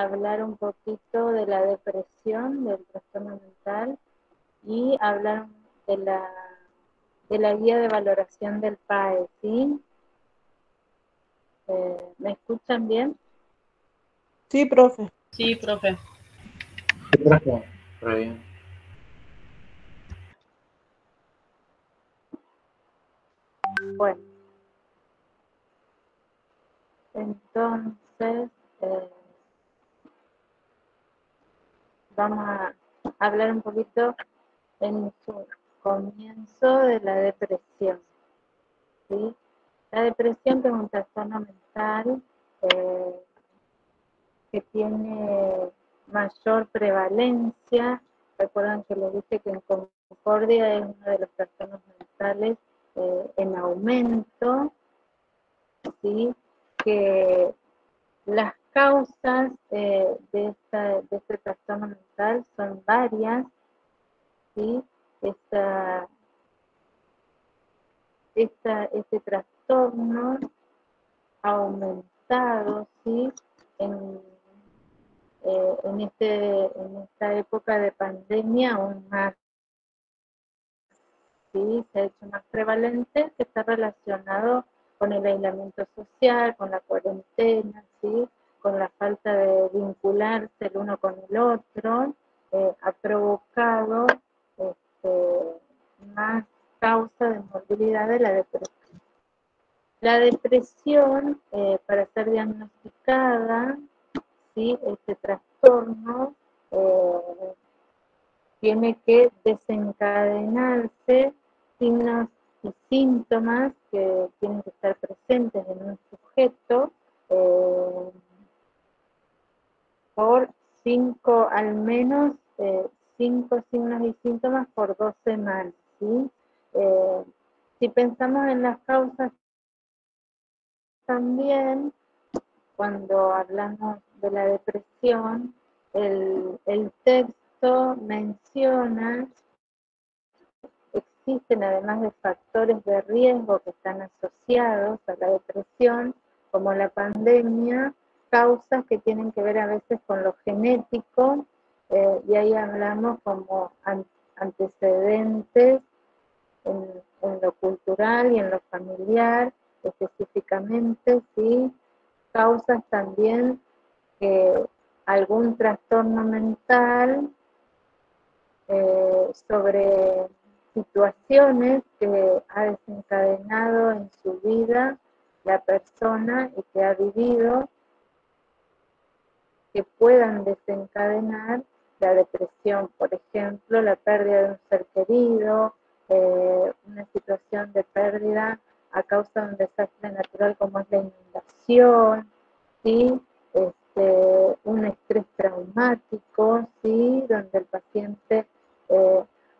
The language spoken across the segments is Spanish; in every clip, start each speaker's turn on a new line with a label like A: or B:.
A: hablar un poquito de la depresión, del trastorno mental, y hablar de la guía de valoración del PAE, ¿sí? ¿Me escuchan bien?
B: Sí, profe.
C: Sí, profe.
D: Sí, profe. Re bien.
A: Bueno, entonces vamos a hablar un poquito en su comienzo de la depresión, ¿sí? La depresión, que es un trastorno mental que tiene mayor prevalencia. Recuerdan que les dije que en Concordia es uno de los trastornos mentales en aumento, ¿sí? Que las causas de este trastorno mental son varias, ¿sí? Este trastorno ha aumentado, ¿sí? En esta época de pandemia aún más, ¿sí? Se ha hecho más prevalente, que está relacionado con el aislamiento social, con la cuarentena, ¿sí? Con la falta de vincularse el uno con el otro, ha provocado más causa de morbilidad de la depresión. La depresión, para ser diagnosticada, ¿sí? Este trastorno tiene que desencadenarse signos y síntomas que tienen que estar presentes en un sujeto por al menos 5 signos y síntomas por 2 semanas, ¿sí? Si pensamos en las causas también, cuando hablamos de la depresión, el texto menciona, existen además de factores de riesgo que están asociados a la depresión, como la pandemia, causas que tienen que ver a veces con lo genético, y ahí hablamos como antecedentes en lo cultural y en lo familiar, específicamente, ¿sí? Causas también que algún trastorno mental sobre situaciones que ha desencadenado en su vida la persona y que ha vivido, que puedan desencadenar la depresión. Por ejemplo, la pérdida de un ser querido, una situación de pérdida a causa de un desastre natural como es la inundación, ¿sí? Un estrés traumático, ¿sí? Donde el paciente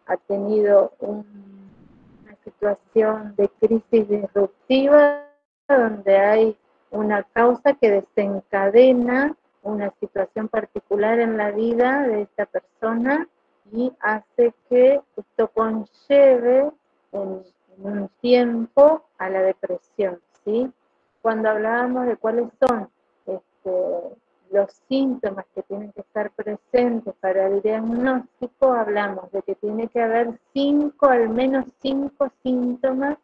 A: ha tenido una situación de crisis disruptiva, donde hay una causa que desencadena una situación particular en la vida de esta persona y hace que esto conlleve en un tiempo a la depresión, ¿sí? Cuando hablábamos de cuáles son los síntomas que tienen que estar presentes para el diagnóstico, hablamos de que tiene que haber al menos 5 síntomas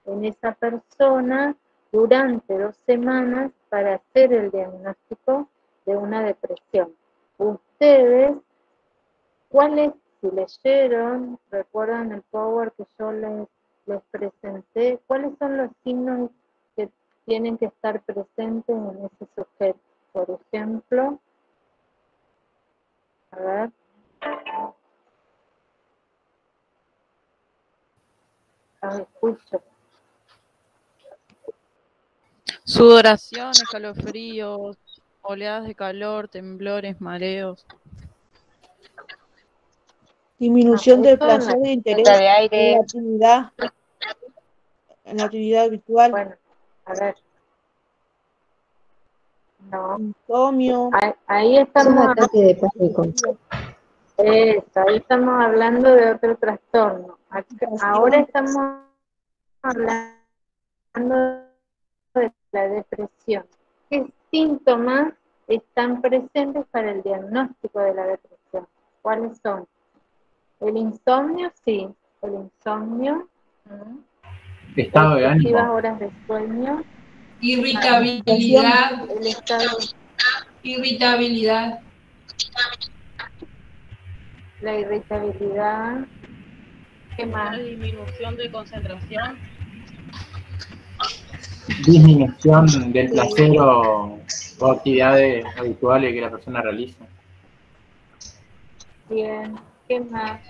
A: en esa persona durante 2 semanas para hacer el diagnóstico de una depresión. Ustedes, ¿cuáles, si leyeron, recuerdan el Power que yo les presenté, cuáles son los signos que tienen que estar presentes en ese sujeto? Por ejemplo, a ver. Escucho.
C: Sudoración, escalofríos, oleadas de calor, temblores, mareos.
B: Disminución del placer e interés
E: falta de aire.
B: en la actividad habitual.
A: Bueno, a ver. No.
B: Insomnio.
A: Ahí estamos.
E: Ataque de pánico.
A: Eso, ahí estamos hablando de otro trastorno. Ahora estamos hablando de la depresión. ¿Qué síntomas están presentes para el diagnóstico de la depresión. ¿Cuáles son? El insomnio, sí, el insomnio.
D: Estado de
A: Excesivas
D: ánimo.
A: horas de sueño.
E: Irritabilidad.
A: El estado,
E: Irritabilidad.
A: la irritabilidad. ¿Qué más?
C: La disminución de concentración.
D: Disminución del placer o actividades habituales que la persona realiza.
A: Bien. ¿Qué más?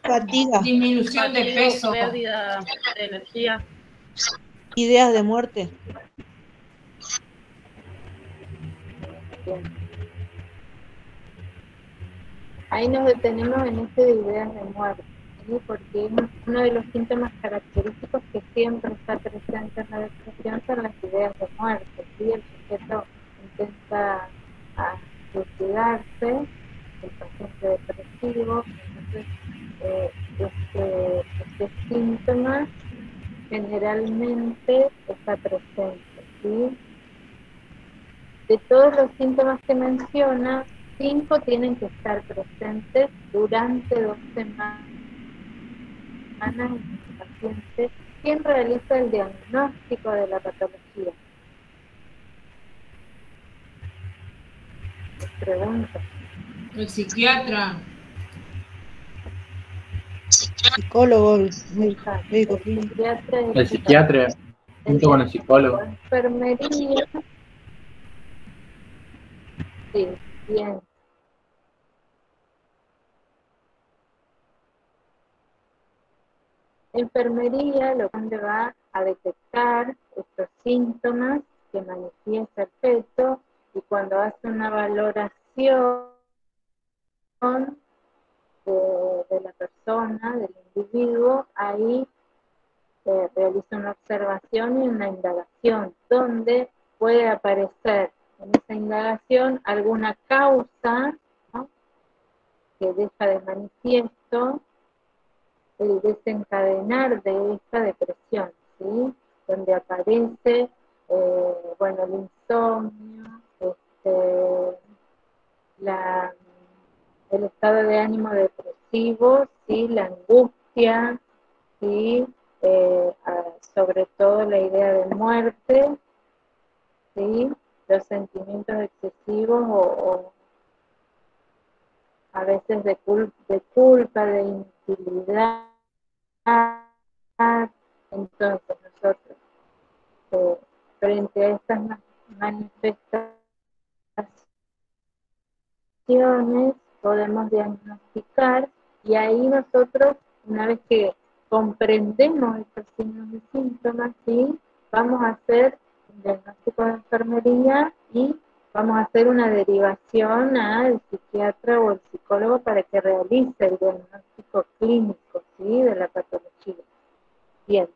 B: Fatiga,
E: Disminución de
C: Fatiga,
E: peso.
C: pérdida de energía.
B: ideas de muerte,
A: Bien. Ahí nos detenemos en este de ideas de muerte, ¿sí? Porque uno de los síntomas característicos que siempre está presente en la depresión son las ideas de muerte, ¿sí? El sujeto intenta suicidarse, el paciente depresivo, entonces este síntoma generalmente está presente, ¿sí? De todos los síntomas que menciona, 5 tienen que estar presentes durante 2 semanas en el paciente. ¿Quién realiza el diagnóstico de la patología? Les pregunto.
E: El psiquiatra.
B: psicólogo, médico
A: El
B: clínico,
A: psiquiatra y
D: El psiquiatra junto con el psicólogo.
A: enfermería. Sí, bien. Enfermería lo que va a detectar estos síntomas que manifiesta el feto y cuando hace una valoración de la persona, del individuo, ahí realiza una observación y una indagación, donde puede aparecer en esa indagación alguna causa, ¿no?, que deja de manifiesto el desencadenar de esta depresión, ¿sí? Donde aparece, bueno, el insomnio, el estado de ánimo depresivo, ¿sí? La angustia, ¿sí? Sobre todo la idea de muerte, ¿sí? Los sentimientos excesivos o a veces de culpa, de inutilidad. Entonces nosotros, frente a estas manifestaciones, podemos diagnosticar y ahí nosotros, una vez que comprendemos estos signos y síntomas, ¿sí?, vamos a hacer un diagnóstico de enfermería y vamos a hacer una derivación al psiquiatra o al psicólogo para que realice el diagnóstico clínico, ¿sí?, de la patología. Bien.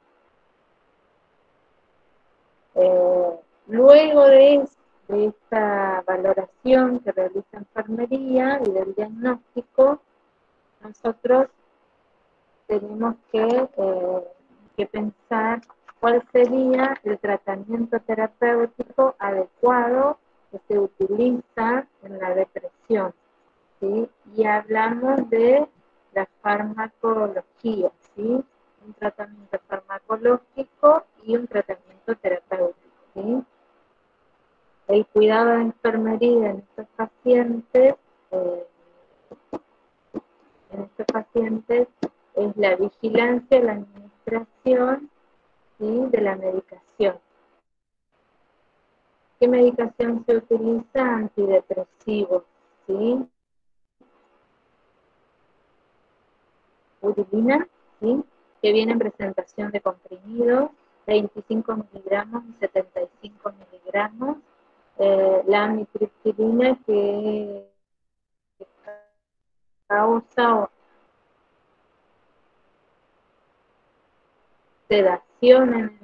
A: Luego de esta valoración que realiza enfermería y del diagnóstico, nosotros tenemos que pensar cuál sería el tratamiento terapéutico adecuado que se utiliza en la depresión, ¿sí? Y hablamos de la farmacología, ¿sí? Un tratamiento farmacológico y un tratamiento terapéutico, ¿sí? El cuidado de enfermería en estos pacientes, es la vigilancia, la administración, ¿sí?, de la medicación. ¿Qué medicación se utiliza? Antidepresivos, ¿sí? Udilina, ¿sí?, que viene en presentación de comprimidos, 25 miligramos y 75 miligramos. La amitriptilina, que causa sedación en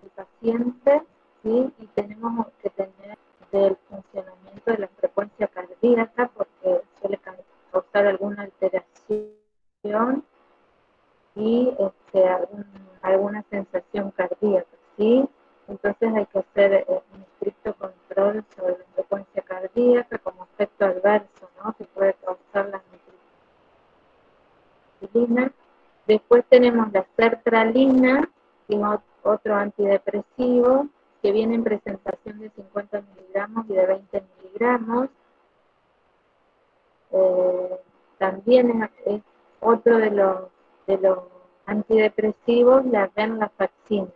A: el paciente, ¿sí? Y tenemos que tener del funcionamiento de la frecuencia cardíaca porque suele causar alguna alteración y alguna sensación cardíaca, ¿sí? Entonces hay que hacer un estricto control frecuencia cardíaca como efecto adverso, ¿no? Que puede causar la nitroglicerina. Después tenemos la sertralina, que es otro antidepresivo, que viene en presentación de 50 miligramos y de 20 miligramos. También es otro de los antidepresivos, la venlafaxina.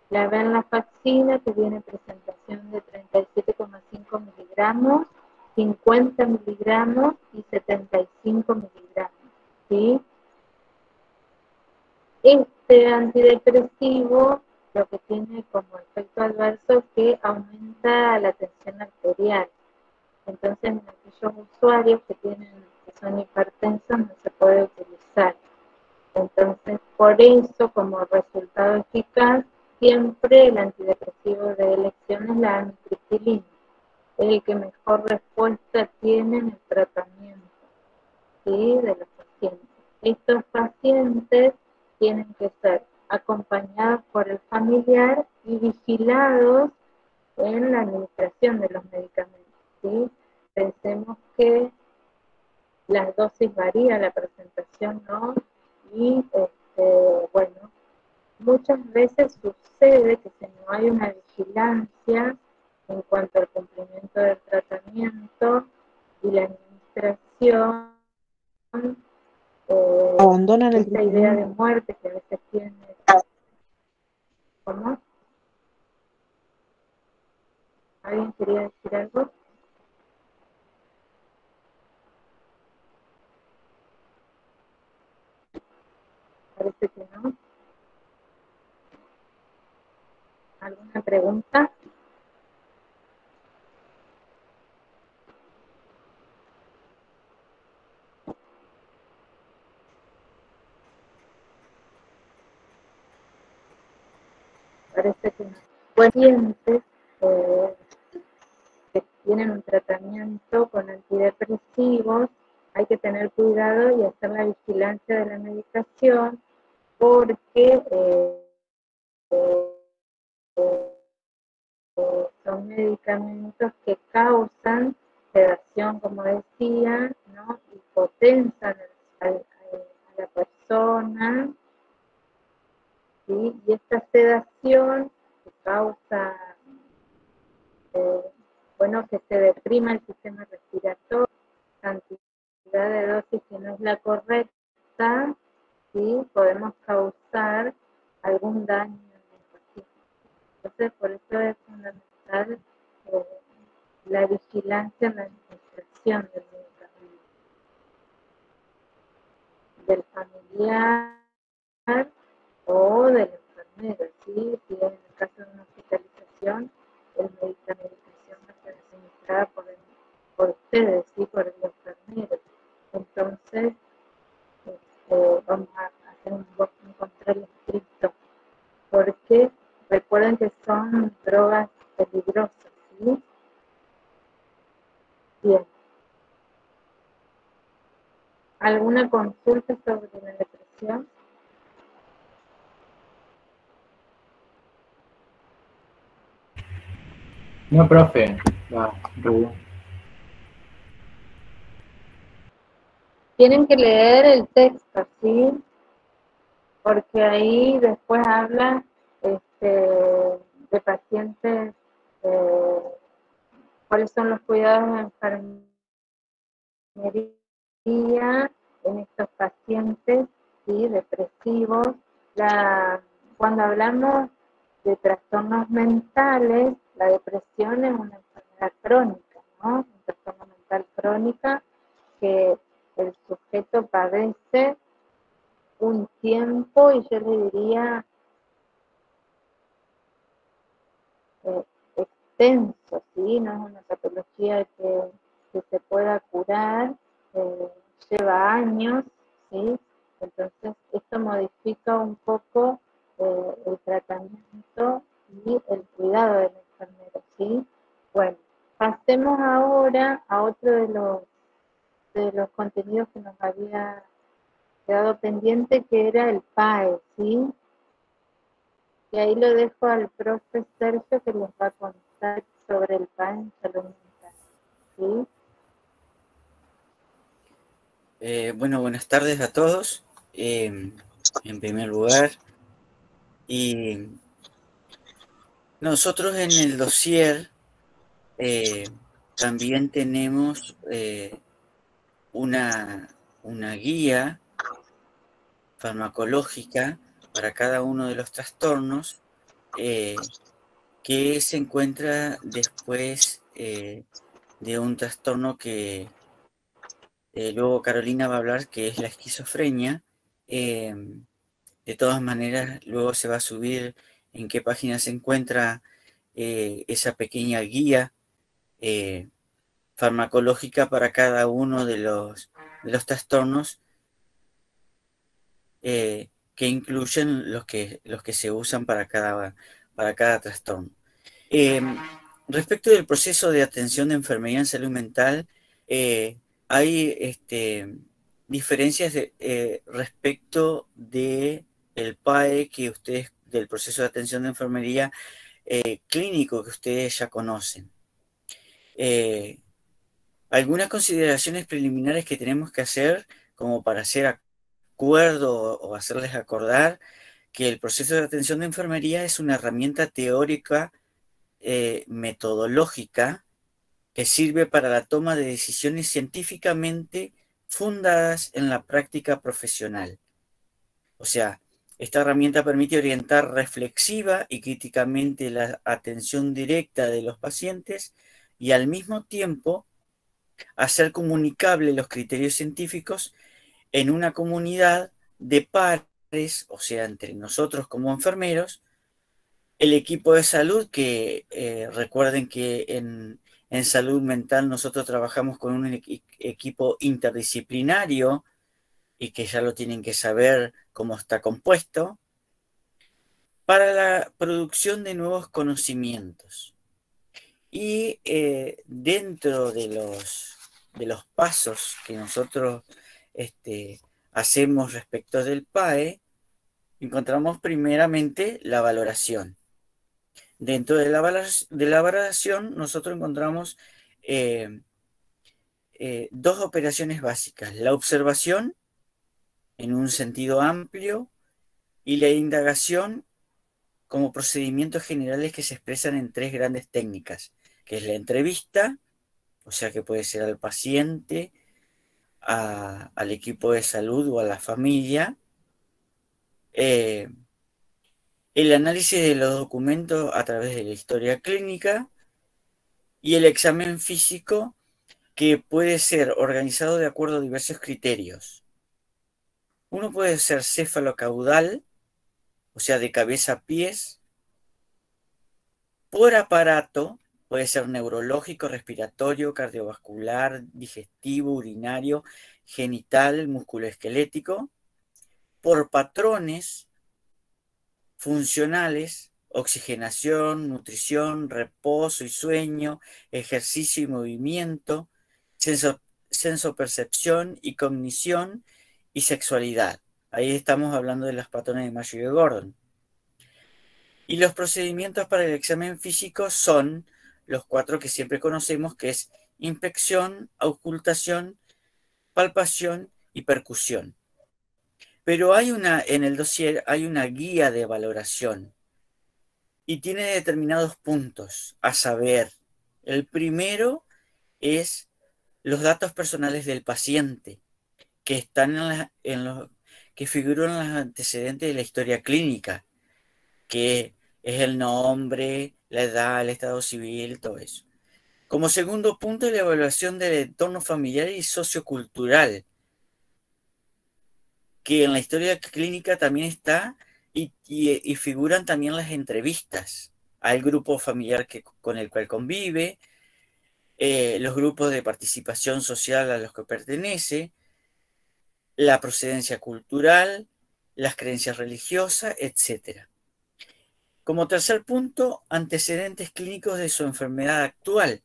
A: La venlafaxina, que viene en presentación de 37,5 miligramos, 50 miligramos y 75 miligramos, ¿sí? Este antidepresivo lo que tiene como efecto adverso es que aumenta la tensión arterial. Entonces, en aquellos usuarios que son hipertensos no se puede utilizar. Entonces, por eso, como resultado eficaz, siempre el antidepresivo de elección es la amitriptilina, el que mejor respuesta tiene en el tratamiento, ¿sí?, de los pacientes. Estos pacientes tienen que ser acompañados por el familiar y vigilados en la administración de los medicamentos, ¿sí? Pensemos que las dosis varían, la presentación no, y bueno, muchas veces sucede que si no hay una vigilancia en cuanto al cumplimiento del tratamiento y la administración,
B: Abandonan el
A: esta idea de
B: tratamiento.
A: muerte que a veces tiene. ¿Cómo? ¿Alguien quería decir algo? Parece que no. ¿Alguna pregunta? Parece que no. Pacientes que tienen un tratamiento con antidepresivos, hay que tener cuidado y hacer la vigilancia de la medicación porque son medicamentos que causan sedación, como decía, ¿no? Y potencian a la persona, ¿sí? Y esta sedación que causa, bueno, que se deprima el sistema respiratorio, cantidad de dosis que no es la correcta, ¿sí? Podemos causar algún daño en el paciente. Entonces, por eso es fundamental la vigilancia en la administración del medicamento, del familiar o del enfermero, ¿sí? Si en el caso de una hospitalización, la medicación va a ser administrada por ustedes, ¿sí? Por el enfermero. Entonces, vamos a hacer un control estricto, porque recuerden que son drogas peligrosas, ¿sí? Bien. ¿Alguna consulta sobre la depresión?
D: No, profe.
A: Tienen que leer el texto, ¿sí? Porque ahí después habla de pacientes, cuáles son los cuidados de enfermería en estos pacientes, ¿sí? Depresivos. Cuando hablamos de trastornos mentales, la depresión es una enfermedad crónica, ¿no? Un trastorno mental crónica que el sujeto padece un tiempo, y yo le diría extenso, ¿sí? No es una patología que se pueda curar, lleva años, ¿sí? Entonces esto modifica un poco el tratamiento y el cuidado del enfermero, ¿sí? Bueno, pasemos ahora a otro de los contenidos que nos había quedado pendiente, que era el PAE, ¿sí? Y ahí lo dejo al profe Sergio, que les va a contar sobre el PAE en salud mental. ¿Sí?
F: Bueno, buenas tardes a todos. En primer lugar, y nosotros en el dossier también tenemos una guía farmacológica para cada uno de los trastornos que se encuentra después de un trastorno que luego Carolina va a hablar, que es la esquizofrenia. De todas maneras, luego se va a subir en qué página se encuentra esa pequeña guía farmacológica para cada uno de los trastornos que incluyen los que se usan para cada trastorno. Respecto del proceso de atención de enfermería en salud mental, hay diferencias respecto del PAE que ustedes, del proceso de atención de enfermería clínico que ustedes ya conocen. Algunas consideraciones preliminares que tenemos que hacer como para hacer acuerdo o hacerles acordar que el proceso de atención de enfermería es una herramienta teórica metodológica que sirve para la toma de decisiones científicamente fundadas en la práctica profesional. O sea, esta herramienta permite orientar reflexiva y críticamente la atención directa de los pacientes y al mismo tiempo hacer comunicable los criterios científicos en una comunidad de pares, o sea, entre nosotros como enfermeros, el equipo de salud, que recuerden que en salud mental nosotros trabajamos con un equipo interdisciplinario y que ya lo tienen que saber cómo está compuesto, para la producción de nuevos conocimientos. Y dentro de los pasos que nosotros hacemos respecto del PAE, encontramos primeramente la valoración. Dentro de la valoración nosotros encontramos dos operaciones básicas: la observación en un sentido amplio y la indagación como procedimientos generales que se expresan en tres grandes técnicas, que es la entrevista, o sea que puede ser al paciente, al equipo de salud o a la familia, el análisis de los documentos a través de la historia clínica y el examen físico, que puede ser organizado de acuerdo a diversos criterios. Uno puede ser cefalocaudal, o sea, de cabeza a pies, por aparato, puede ser neurológico, respiratorio, cardiovascular, digestivo, urinario, genital, musculoesquelético, por patrones funcionales, oxigenación, nutrición, reposo y sueño, ejercicio y movimiento, sensopercepción y cognición y sexualidad. Ahí estamos hablando de los patrones de Mayo y de Gordon. Y los procedimientos para el examen físico son los 4 que siempre conocemos, que es inspección, auscultación, palpación y percusión. Pero en el dossier hay una guía de valoración y tiene determinados puntos a saber. El primero es los datos personales del paciente, que están que figuran en los antecedentes de la historia clínica, que es el nombre, la edad, el estado civil, todo eso. Como segundo punto, la evaluación del entorno familiar y sociocultural, que en la historia clínica también está, y figuran también las entrevistas al grupo familiar con el cual convive, los grupos de participación social a los que pertenece, la procedencia cultural, las creencias religiosas, etc. Como tercer punto, antecedentes clínicos de su enfermedad actual.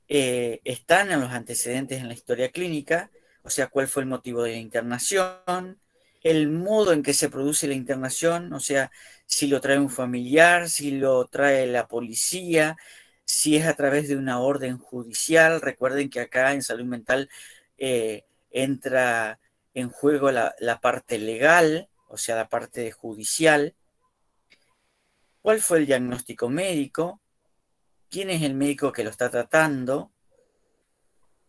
F: Están en los antecedentes en la historia clínica, o sea, cuál fue el motivo de la internación, el modo en que se produce la internación, o sea, si lo trae un familiar, si lo trae la policía, si es a través de una orden judicial. Recuerden que acá en salud mental entra en juego la parte legal, o sea, la parte judicial. ¿Cuál fue el diagnóstico médico? ¿Quién es el médico que lo está tratando?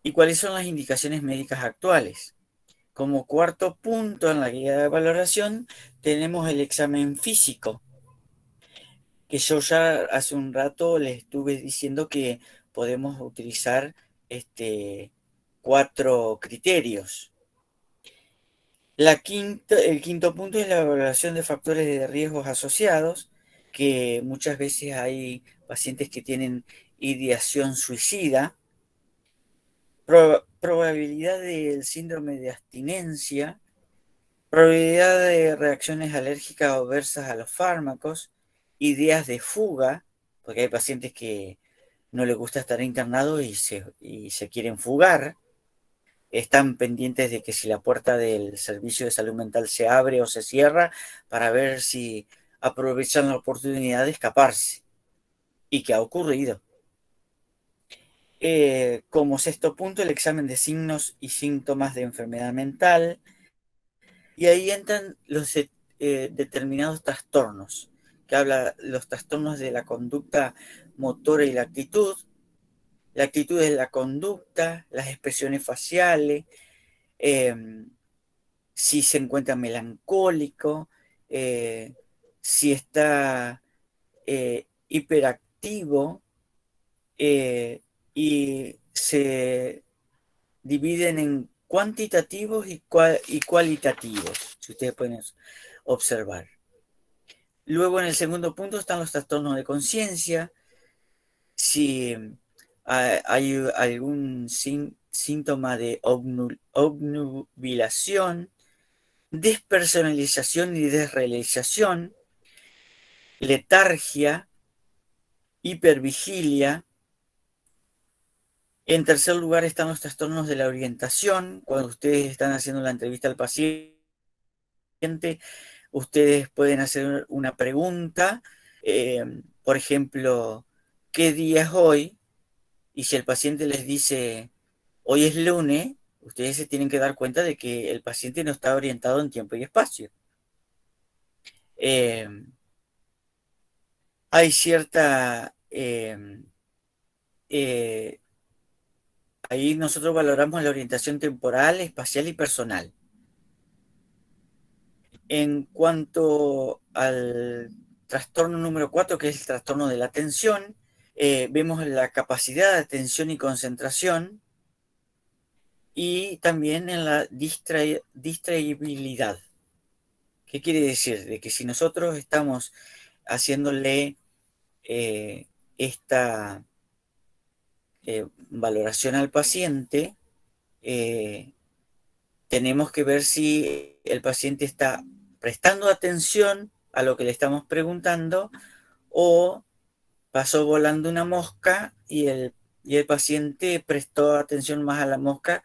F: ¿Y cuáles son las indicaciones médicas actuales? Como cuarto punto en la guía de valoración tenemos el examen físico, que yo ya hace un rato les estuve diciendo que podemos utilizar 4 criterios. El quinto punto es la evaluación de factores de riesgos asociados, que muchas veces hay pacientes que tienen ideación suicida, probabilidad del síndrome de abstinencia, probabilidad de reacciones alérgicas o adversas a los fármacos, ideas de fuga, porque hay pacientes que no les gusta estar internados y se quieren fugar. Están pendientes de que si la puerta del servicio de salud mental se abre o se cierra para ver si aprovechan la oportunidad de escaparse. ¿Y qué ha ocurrido? Como sexto punto, el examen de signos y síntomas de enfermedad mental. Y ahí entran los determinados trastornos, que habla los trastornos de la conducta motora y la actitud de la conducta, las expresiones faciales, si se encuentra melancólico, si está hiperactivo, y se dividen en cuantitativos y cualitativos, si ustedes pueden observar. Luego en el segundo punto están los trastornos de conciencia, si hay algún síntoma de obnubilación, despersonalización y desrealización, letargia, hipervigilia. En tercer lugar están los trastornos de la orientación. Cuando ustedes están haciendo la entrevista al paciente, ustedes pueden hacer una pregunta, por ejemplo, ¿qué día es hoy? Y si el paciente les dice, hoy es lunes, ustedes se tienen que dar cuenta de que el paciente no está orientado en tiempo y espacio. Hay cierta... ahí nosotros valoramos la orientación temporal, espacial y personal. En cuanto al trastorno número 4, que es el trastorno de la atención, vemos la capacidad de atención y concentración, y también en la distraibilidad. ¿Qué quiere decir? De que si nosotros estamos haciéndole esta valoración al paciente, tenemos que ver si el paciente está prestando atención a lo que le estamos preguntando o pasó volando una mosca y el paciente prestó atención más a la mosca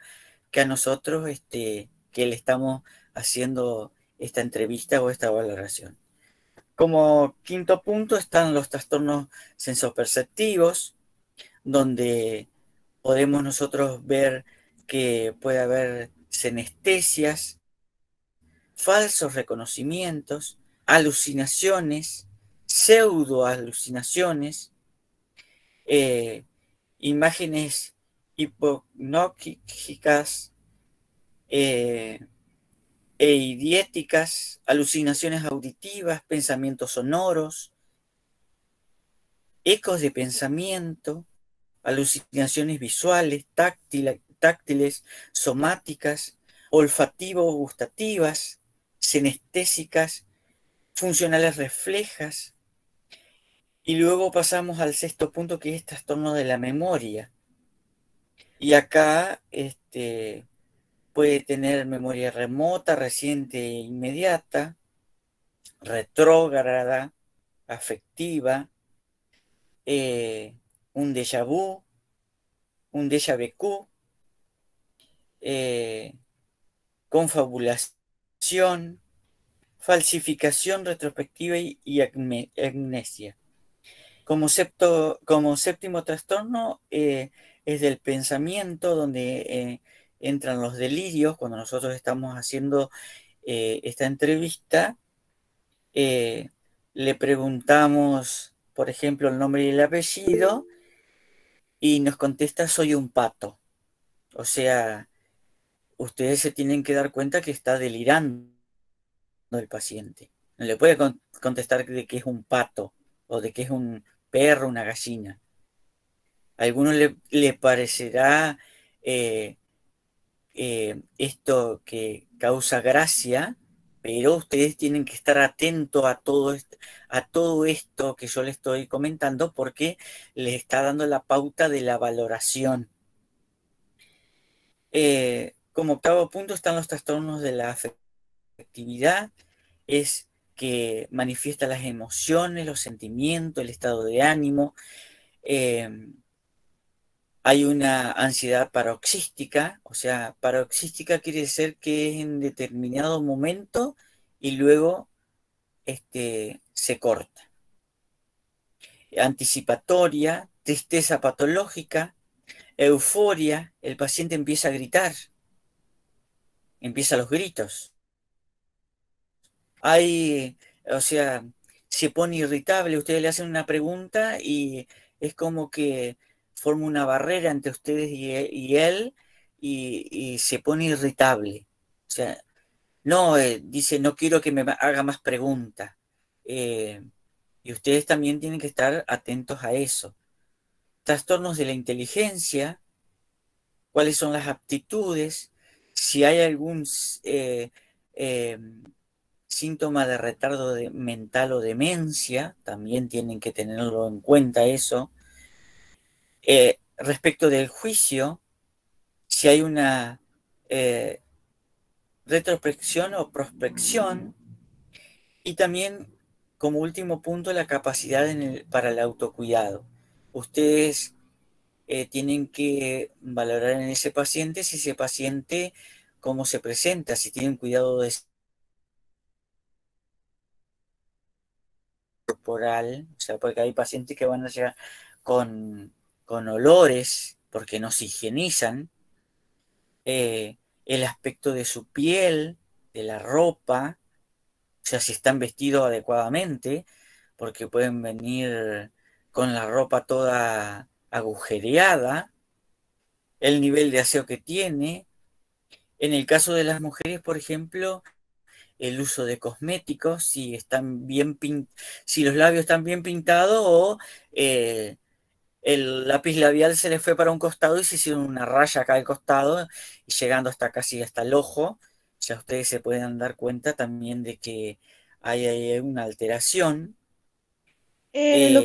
F: que a nosotros, que le estamos haciendo esta entrevista o esta valoración. Como quinto punto están los trastornos sensoperceptivos, donde podemos nosotros ver que puede haber senestesias, falsos reconocimientos, alucinaciones, pseudoalucinaciones, imágenes hipnóticas eidiéticas, alucinaciones auditivas, pensamientos sonoros, ecos de pensamiento, alucinaciones visuales, táctiles, somáticas, olfativo-gustativas, sinestésicas, funcionales reflejas. Y luego pasamos al sexto punto, que es trastorno de la memoria. Y acá puede tener memoria remota, reciente e inmediata, retrógrada, afectiva, un déjà vu, un déjà vécu, confabulación, falsificación retrospectiva y amnesia. Como séptimo trastorno es del pensamiento, donde entran los delirios. Cuando nosotros estamos haciendo esta entrevista, le preguntamos, por ejemplo, el nombre y el apellido, y nos contesta: soy un pato. O sea, ustedes se tienen que dar cuenta que está delirando el paciente. No le puede contestar de que es un pato o de que es un perro, una gallina. A algunos le parecerá esto que causa gracia, pero ustedes tienen que estar atentos a todo esto que yo les estoy comentando, porque les está dando la pauta de la valoración. Como octavo punto están los trastornos de la afectividad. Es que manifiesta las emociones, los sentimientos, el estado de ánimo. Hay una ansiedad paroxística. O sea, paroxística quiere decir que es en determinado momento y luego se corta. Anticipatoria, tristeza patológica, euforia, el paciente empieza a gritar, empieza los gritos. O sea, se pone irritable, ustedes le hacen una pregunta y es como que forma una barrera entre ustedes y él, y se pone irritable. O sea, no, dice: no quiero que me haga más preguntas. Y ustedes también tienen que estar atentos a eso. Trastornos de la inteligencia, cuáles son las aptitudes, si hay algún síntoma de retardo mental o demencia, también tienen que tenerlo en cuenta eso. Respecto del juicio, si hay una retrospección o prospección, y también, como último punto, la capacidad para el autocuidado. Ustedes tienen que valorar en ese paciente si ese paciente cómo se presenta, si tienen cuidado corporal. O sea, porque hay pacientes que van a llegar con olores porque no se higienizan. El aspecto de su piel, de la ropa, o sea, si están vestidos adecuadamente, porque pueden venir con la ropa toda agujereada, el nivel de aseo que tiene. En el caso de las mujeres, por ejemplo, el uso de cosméticos, si están si los labios están bien pintados, o el lápiz labial se les fue para un costado y se hicieron una raya acá al costado y llegando hasta casi hasta el ojo. Ya ustedes se pueden dar cuenta también de que hay una alteración.
B: En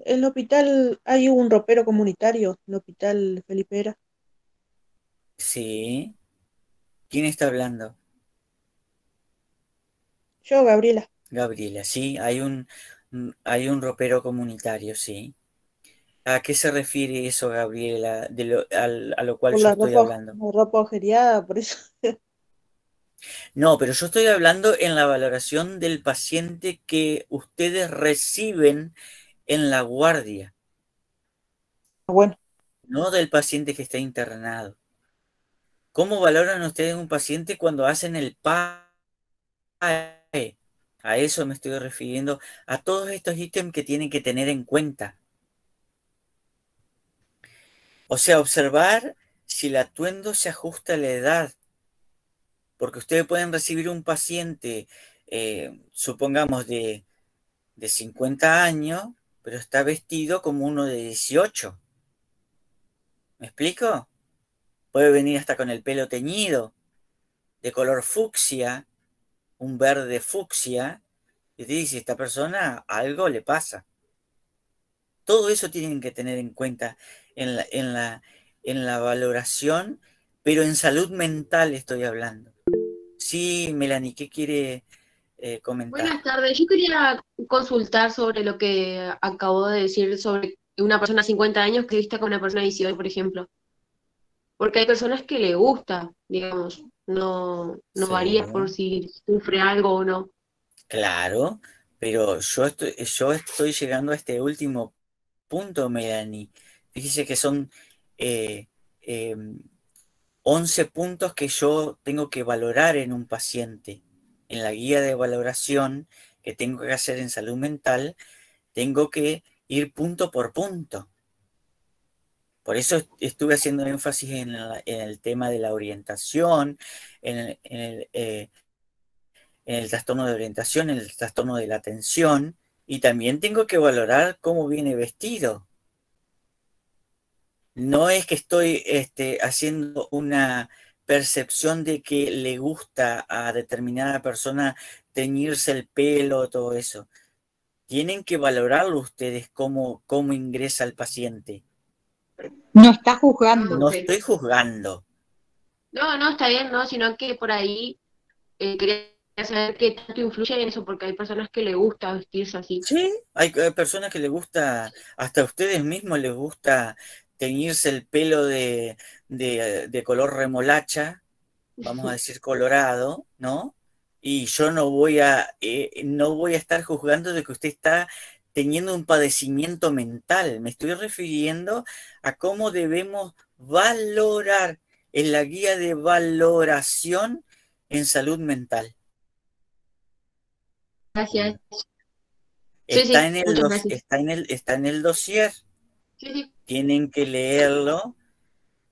B: el hospital hay un ropero comunitario, el hospital Felipe Era.
F: Sí. ¿Quién está hablando?
B: Yo, Gabriela.
F: Gabriela, sí, hay un ropero comunitario, sí. ¿A qué se refiere eso, Gabriela, a lo cual
B: Por
F: yo estoy hablando?
B: la ropa agujereada, por eso.
F: No, pero yo estoy hablando en la valoración del paciente que ustedes reciben en la guardia,
B: Bueno,
F: no del paciente que está internado. ¿Cómo valoran ustedes un paciente cuando hacen el PAE? A eso me estoy refiriendo, a todos estos ítems que tienen que tener en cuenta. O sea, observar si el atuendo se ajusta a la edad. Porque ustedes pueden recibir un paciente, supongamos, de 50 años, pero está vestido como uno de 18. ¿Me explico? Puede venir hasta con el pelo teñido, de color fucsia, un verde fucsia, y te dice: esta persona algo le pasa. Todo eso tienen que tener en cuenta en la valoración, pero en salud mental estoy hablando. Sí, Melanie, ¿qué quiere comentar?
G: Buenas tardes, yo quería consultar sobre lo que acabó de decir sobre una persona de 50 años que vista con una persona de 18, por ejemplo. Porque hay personas que le gusta, digamos, no
F: Sí.
G: varía por si sufre algo o no.
F: Claro, Pero yo estoy llegando a este último punto, Melanie. Fíjese que son 11 puntos que yo tengo que valorar en un paciente. En la guía de valoración que tengo que hacer en salud mental, tengo que ir punto por punto. Por eso estuve haciendo énfasis en el tema de la orientación, en el trastorno de orientación, en el trastorno de la atención, y también tengo que valorar cómo viene vestido. No es que estoy haciendo una percepción de que le gusta a determinada persona teñirse el pelo, todo eso. Tienen que valorarlo ustedes cómo ingresa el paciente.
H: No está juzgando.
F: No estoy juzgando.
G: No, está bien, no, sino que por ahí quería saber qué tanto influye en eso, porque hay personas que les gusta vestirse así.
F: Sí, hay personas que les gusta, hasta a ustedes mismos les gusta teñirse el pelo de color remolacha, vamos a decir colorado, ¿no? Y yo no voy a estar juzgando de que usted está teniendo un padecimiento mental. Me estoy refiriendo a cómo debemos valorar en la guía de valoración en salud mental.
G: Gracias.
F: Está en el dossier.
G: Sí.
F: Tienen que leerlo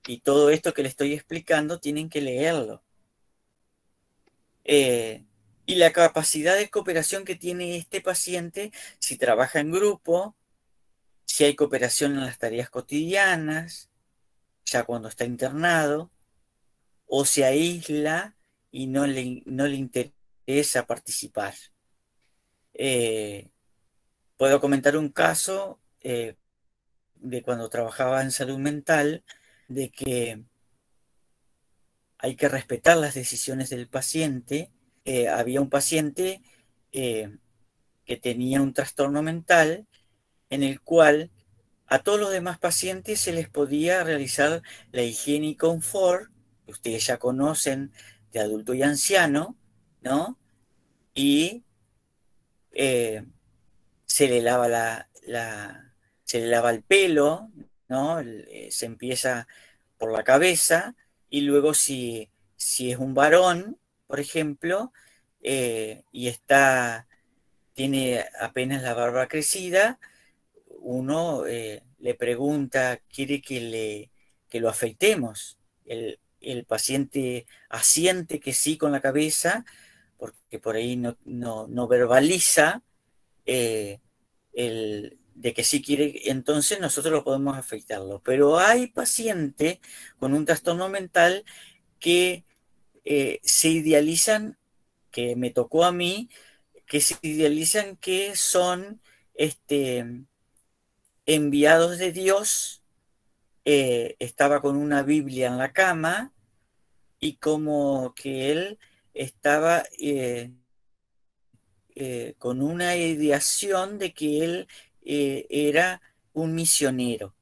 F: y todo esto que le estoy explicando tienen que leerlo. Y la capacidad de cooperación que tiene este paciente, si trabaja en grupo, si hay cooperación en las tareas cotidianas, ya cuando está internado, o se aísla y no le interesa participar. Puedo comentar un caso de cuando trabajaba en salud mental, de que hay que respetar las decisiones del paciente. Había un paciente que tenía un trastorno mental en el cual a todos los demás pacientes se les podía realizar la higiene y confort, que ustedes ya conocen de adulto y anciano, ¿no? Y se le lava se le lava el pelo, ¿no? Se empieza por la cabeza y luego si es un varón, por ejemplo, y tiene apenas la barba crecida, uno le pregunta, ¿quiere que lo afeitemos? El paciente asiente que sí con la cabeza, porque por ahí no verbaliza de que sí quiere, entonces nosotros lo podemos afeitarlo. Pero hay pacientes con un trastorno mental que se idealizan, que me tocó a mí, que se idealizan que son enviados de Dios. Estaba con una Biblia en la cama y como que él estaba con una ideación de que él era un misionero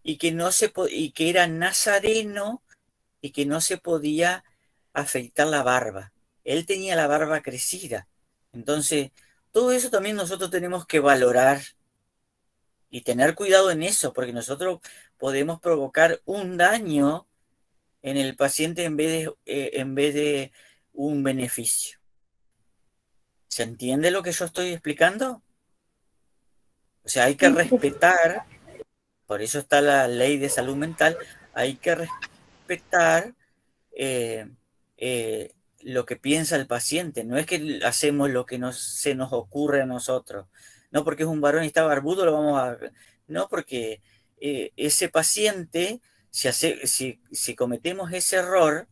F: y que era nazareno y que no se podía afeitar la barba. Él tenía la barba crecida. Entonces, todo eso también nosotros tenemos que valorar y tener cuidado en eso, porque nosotros podemos provocar un daño en el paciente en vez de un beneficio. ¿Se entiende lo que yo estoy explicando? O sea, hay que respetar, por eso está la ley de salud mental, hay que respetar lo que piensa el paciente. No es que hacemos lo que se nos ocurre a nosotros. No porque es un varón y está barbudo, lo vamos a... No, porque ese paciente, si cometemos ese error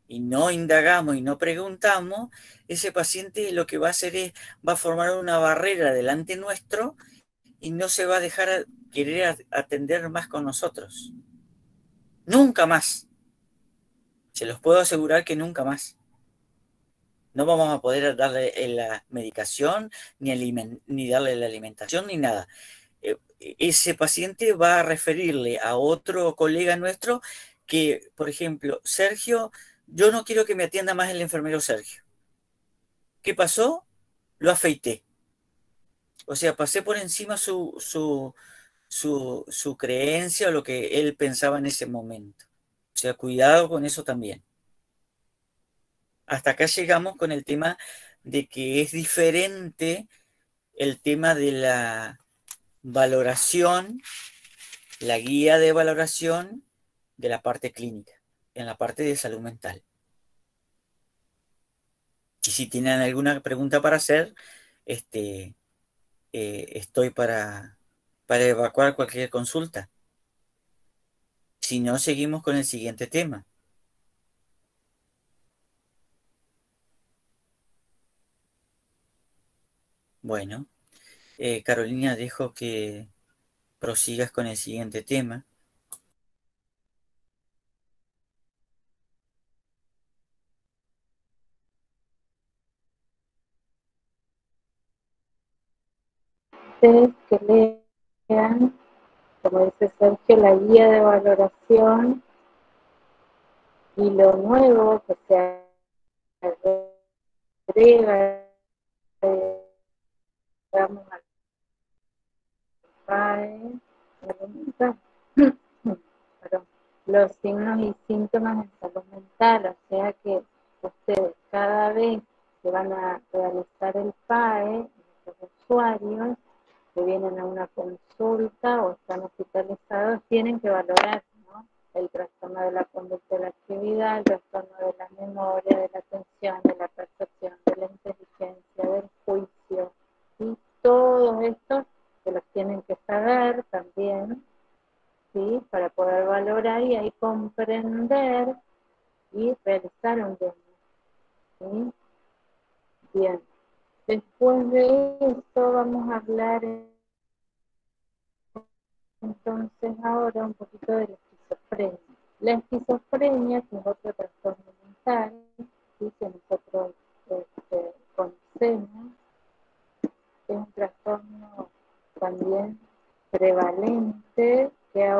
F: y no indagamos y no preguntamos, ese paciente lo que va a hacer va a formar una barrera delante nuestro y no se va a dejar querer atender más con nosotros. Nunca más. Se los puedo asegurar que nunca más. No vamos a poder darle la medicación, ni darle la alimentación, ni nada. Ese paciente va a referirle a otro colega nuestro que, por ejemplo, Sergio, yo no quiero que me atienda más el enfermero Sergio. ¿Qué pasó? lo afeité. O sea, pasé por encima su creencia o lo que él pensaba en ese momento. O sea, cuidado con eso también. Hasta acá llegamos con el tema de que es diferente el tema de la valoración, la guía de valoración de la parte clínica, en la parte de salud mental. Y si tienen alguna pregunta para hacer, estoy para evacuar cualquier consulta. Si no, seguimos con el siguiente tema. Bueno, Carolina, dejo que prosigas con el siguiente tema.
A: Ustedes que lean, como dice Sergio, la guía de valoración y lo nuevo que se agrega, digamos, al PAE, perdón, los signos y síntomas de salud mental, o sea que ustedes cada vez que van a realizar el PAE, los usuarios que vienen a una consulta o están hospitalizados tienen que valorar, ¿no?, el trastorno de la conducta de la actividad, el trastorno de la memoria, de la atención, de la percepción, de la inteligencia, del juicio, y todos estos que los tienen que saber también, ¿sí?, para poder valorar y ahí comprender y realizar un diagnóstico, ¿sí? Bien, después de esto vamos a hablar entonces ahora un poquito de la esquizofrenia. La esquizofrenia, que es otro trastorno mental, ¿sí?, que nosotros conocemos, es un trastorno también prevalente que ha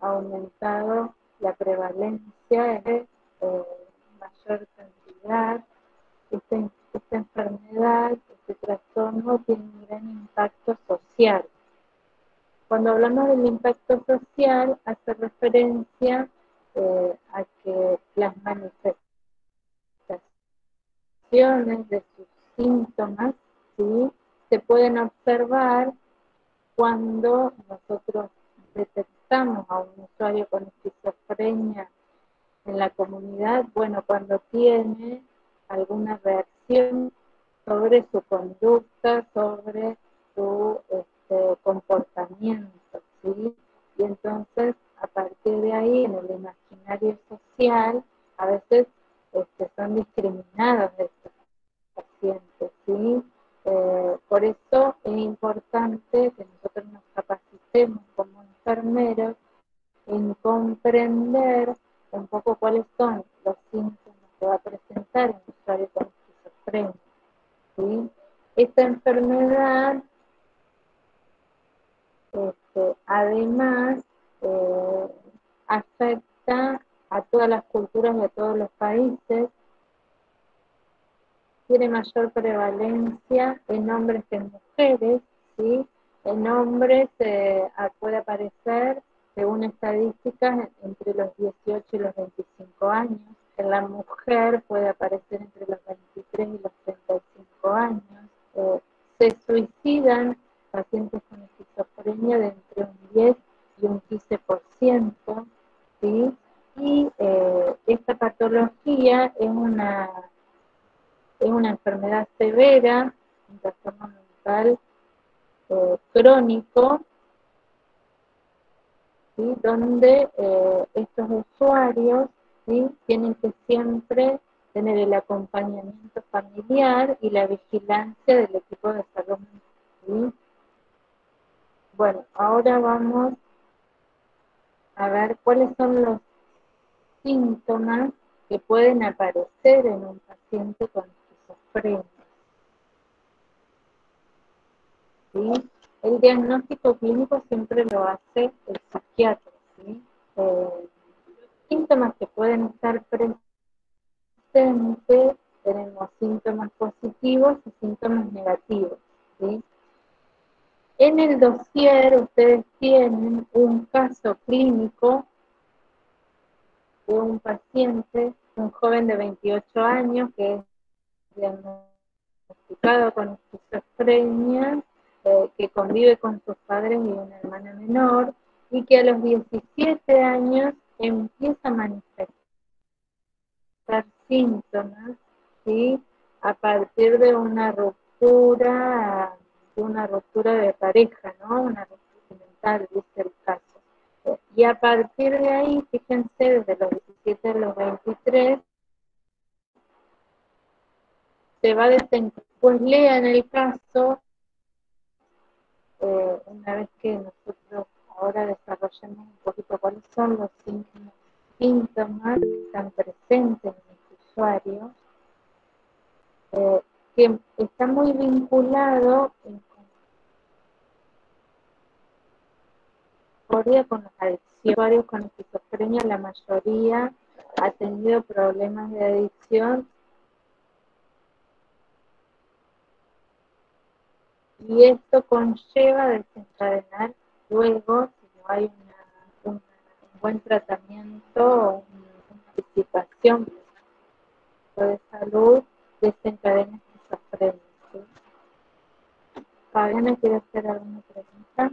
A: aumentado la prevalencia de mayor cantidad. Esta enfermedad, este trastorno tiene un gran impacto social. Cuando hablamos del impacto social, hace referencia a que las manifestaciones de sus síntomas, ¿sí?, se pueden observar cuando nosotros detectamos a un usuario con esquizofrenia en la comunidad, bueno, cuando tiene alguna reacción sobre su conducta, sobre su comportamiento, ¿sí? Y entonces, a partir de ahí, en el imaginario social, a veces son discriminados estos pacientes, ¿sí? Por eso es importante que nosotros nos capacitemos como enfermeros en comprender un poco cuáles son los síntomas que va a presentar un usuario con esquizofrenia, ¿sí? Esta enfermedad, además, afecta a todas las culturas y a todos los países. Tiene mayor prevalencia en hombres que en mujeres, ¿sí? En hombres puede aparecer, según estadísticas, entre los 18 y los 25 años. En la mujer puede aparecer entre los 23 y los 35 años. Se suicidan pacientes con esquizofrenia de entre un 10 y un 15%, ¿sí? Y esta patología es una enfermedad severa, un trastorno mental crónico, ¿sí?, donde estos usuarios, ¿sí?, tienen que siempre tener el acompañamiento familiar y la vigilancia del equipo de salud mental, ¿sí? Bueno, ahora vamos a ver cuáles son los síntomas que pueden aparecer en un paciente con esquizofrenia, ¿sí? El diagnóstico clínico siempre lo hace el psiquiatra, ¿sí? síntomas que pueden estar presentes, tenemos síntomas positivos y síntomas negativos, ¿sí? En el dossier ustedes tienen un caso clínico de un paciente, un joven de 28 años que es diagnosticado con esquizofrenia, que convive con sus padres y una hermana menor, y que a los 17 años empieza a manifestar síntomas, ¿sí? A partir de una ruptura de pareja, ¿no? Una ruptura mental, dice el caso. Y a partir de ahí, fíjense, desde los 17 a los 23, se va desencadenando. Pues lean el caso, una vez que nosotros ahora desarrollemos un poquito cuáles son los síntomas que están presentes en el usuario, que está muy vinculado en concordia con las adicciones. Usuarios con esquizofrenia, la mayoría ha tenido problemas de adicción, y esto conlleva a desencadenar luego, si no hay un buen tratamiento, una anticipación de salud, desencadena esquizofrenia, ¿sí? Fabiana, ¿quiere hacer alguna pregunta?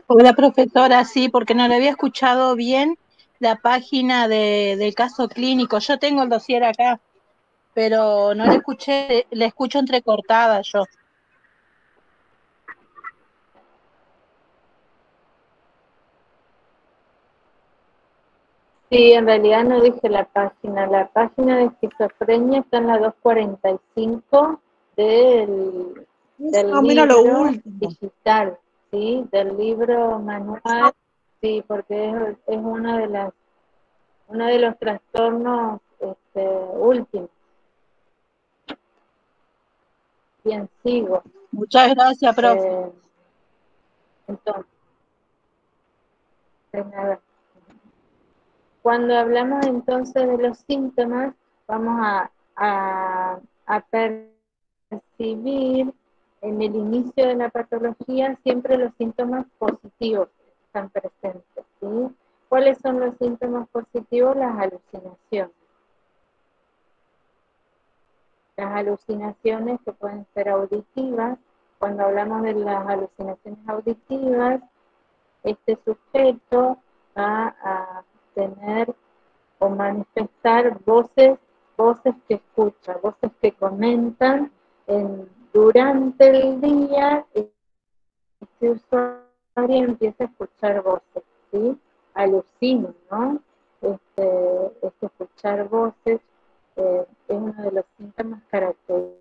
H: Hola profesora, sí, porque no le había escuchado bien la página del caso clínico. Yo tengo el dossier acá, pero no le escuché, le escucho entrecortada yo.
A: Sí, en realidad no dije la página de esquizofrenia está en la 245 del
B: Es más o menos lo
A: libro
B: último.
A: digital, ¿sí? Del libro manual, sí, porque es uno de los trastornos últimos. Bien, sigo.
H: Muchas gracias, profe.
A: Entonces, de nada. Cuando hablamos entonces de los síntomas, vamos a percibir en el inicio de la patología siempre los síntomas positivos que están presentes, ¿sí? ¿Cuáles son los síntomas positivos? Las alucinaciones. Las alucinaciones que pueden ser auditivas. Cuando hablamos de las alucinaciones auditivas, este sujeto va a tener o manifestar voces que escucha, voces que comentan durante el día. Este usuario empieza a escuchar voces, ¿sí? Alucina, ¿no? Este escuchar voces es uno de los síntomas característicos,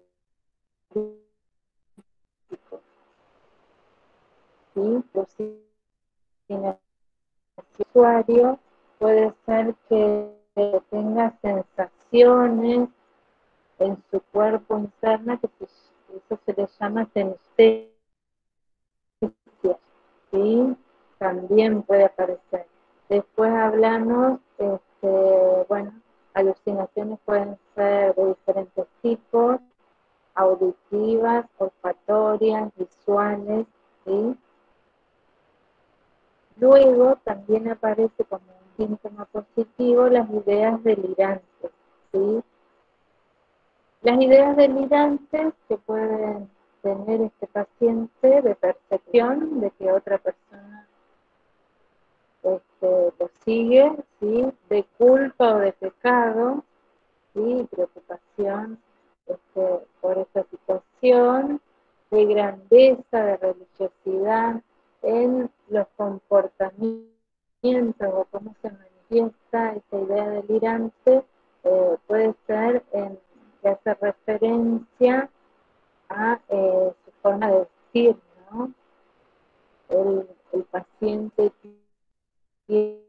A: ¿sí? El usuario puede ser que tenga sensaciones en su cuerpo interna, que eso se le llama senestesia, ¿sí? También puede aparecer. Después hablamos, bueno, alucinaciones pueden ser de diferentes tipos, auditivas, olfatorias, visuales, ¿sí? Luego también aparece como un síntoma positivo las ideas delirantes, ¿sí? Las ideas delirantes que pueden tener este paciente de percepción de que otra persona lo sigue, ¿sí? De culpa o de pecado, ¿sí? Preocupación por esta situación, de grandeza, de religiosidad, en los comportamientos o cómo se manifiesta esta idea delirante, puede ser que hace referencia a su forma de vestir, ¿no? El paciente tiene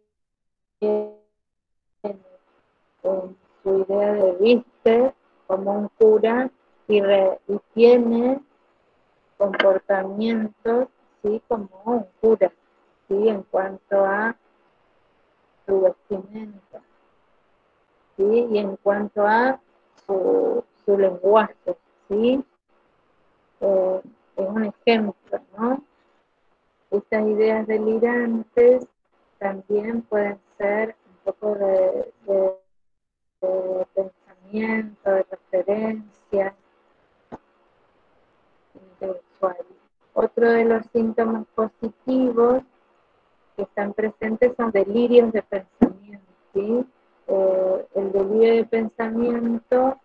A: su idea de viste como un cura y tiene comportamientos, ¿sí? Como un cura, ¿sí? En cuanto a su vestimenta, ¿sí? Y en cuanto a su lenguaje, ¿sí? Es un ejemplo, ¿no? Estas ideas delirantes también pueden ser un poco de pensamiento, de referencia del usuario. Otro de los síntomas positivos que están presentes son delirios de pensamiento, ¿sí? El delirio de pensamiento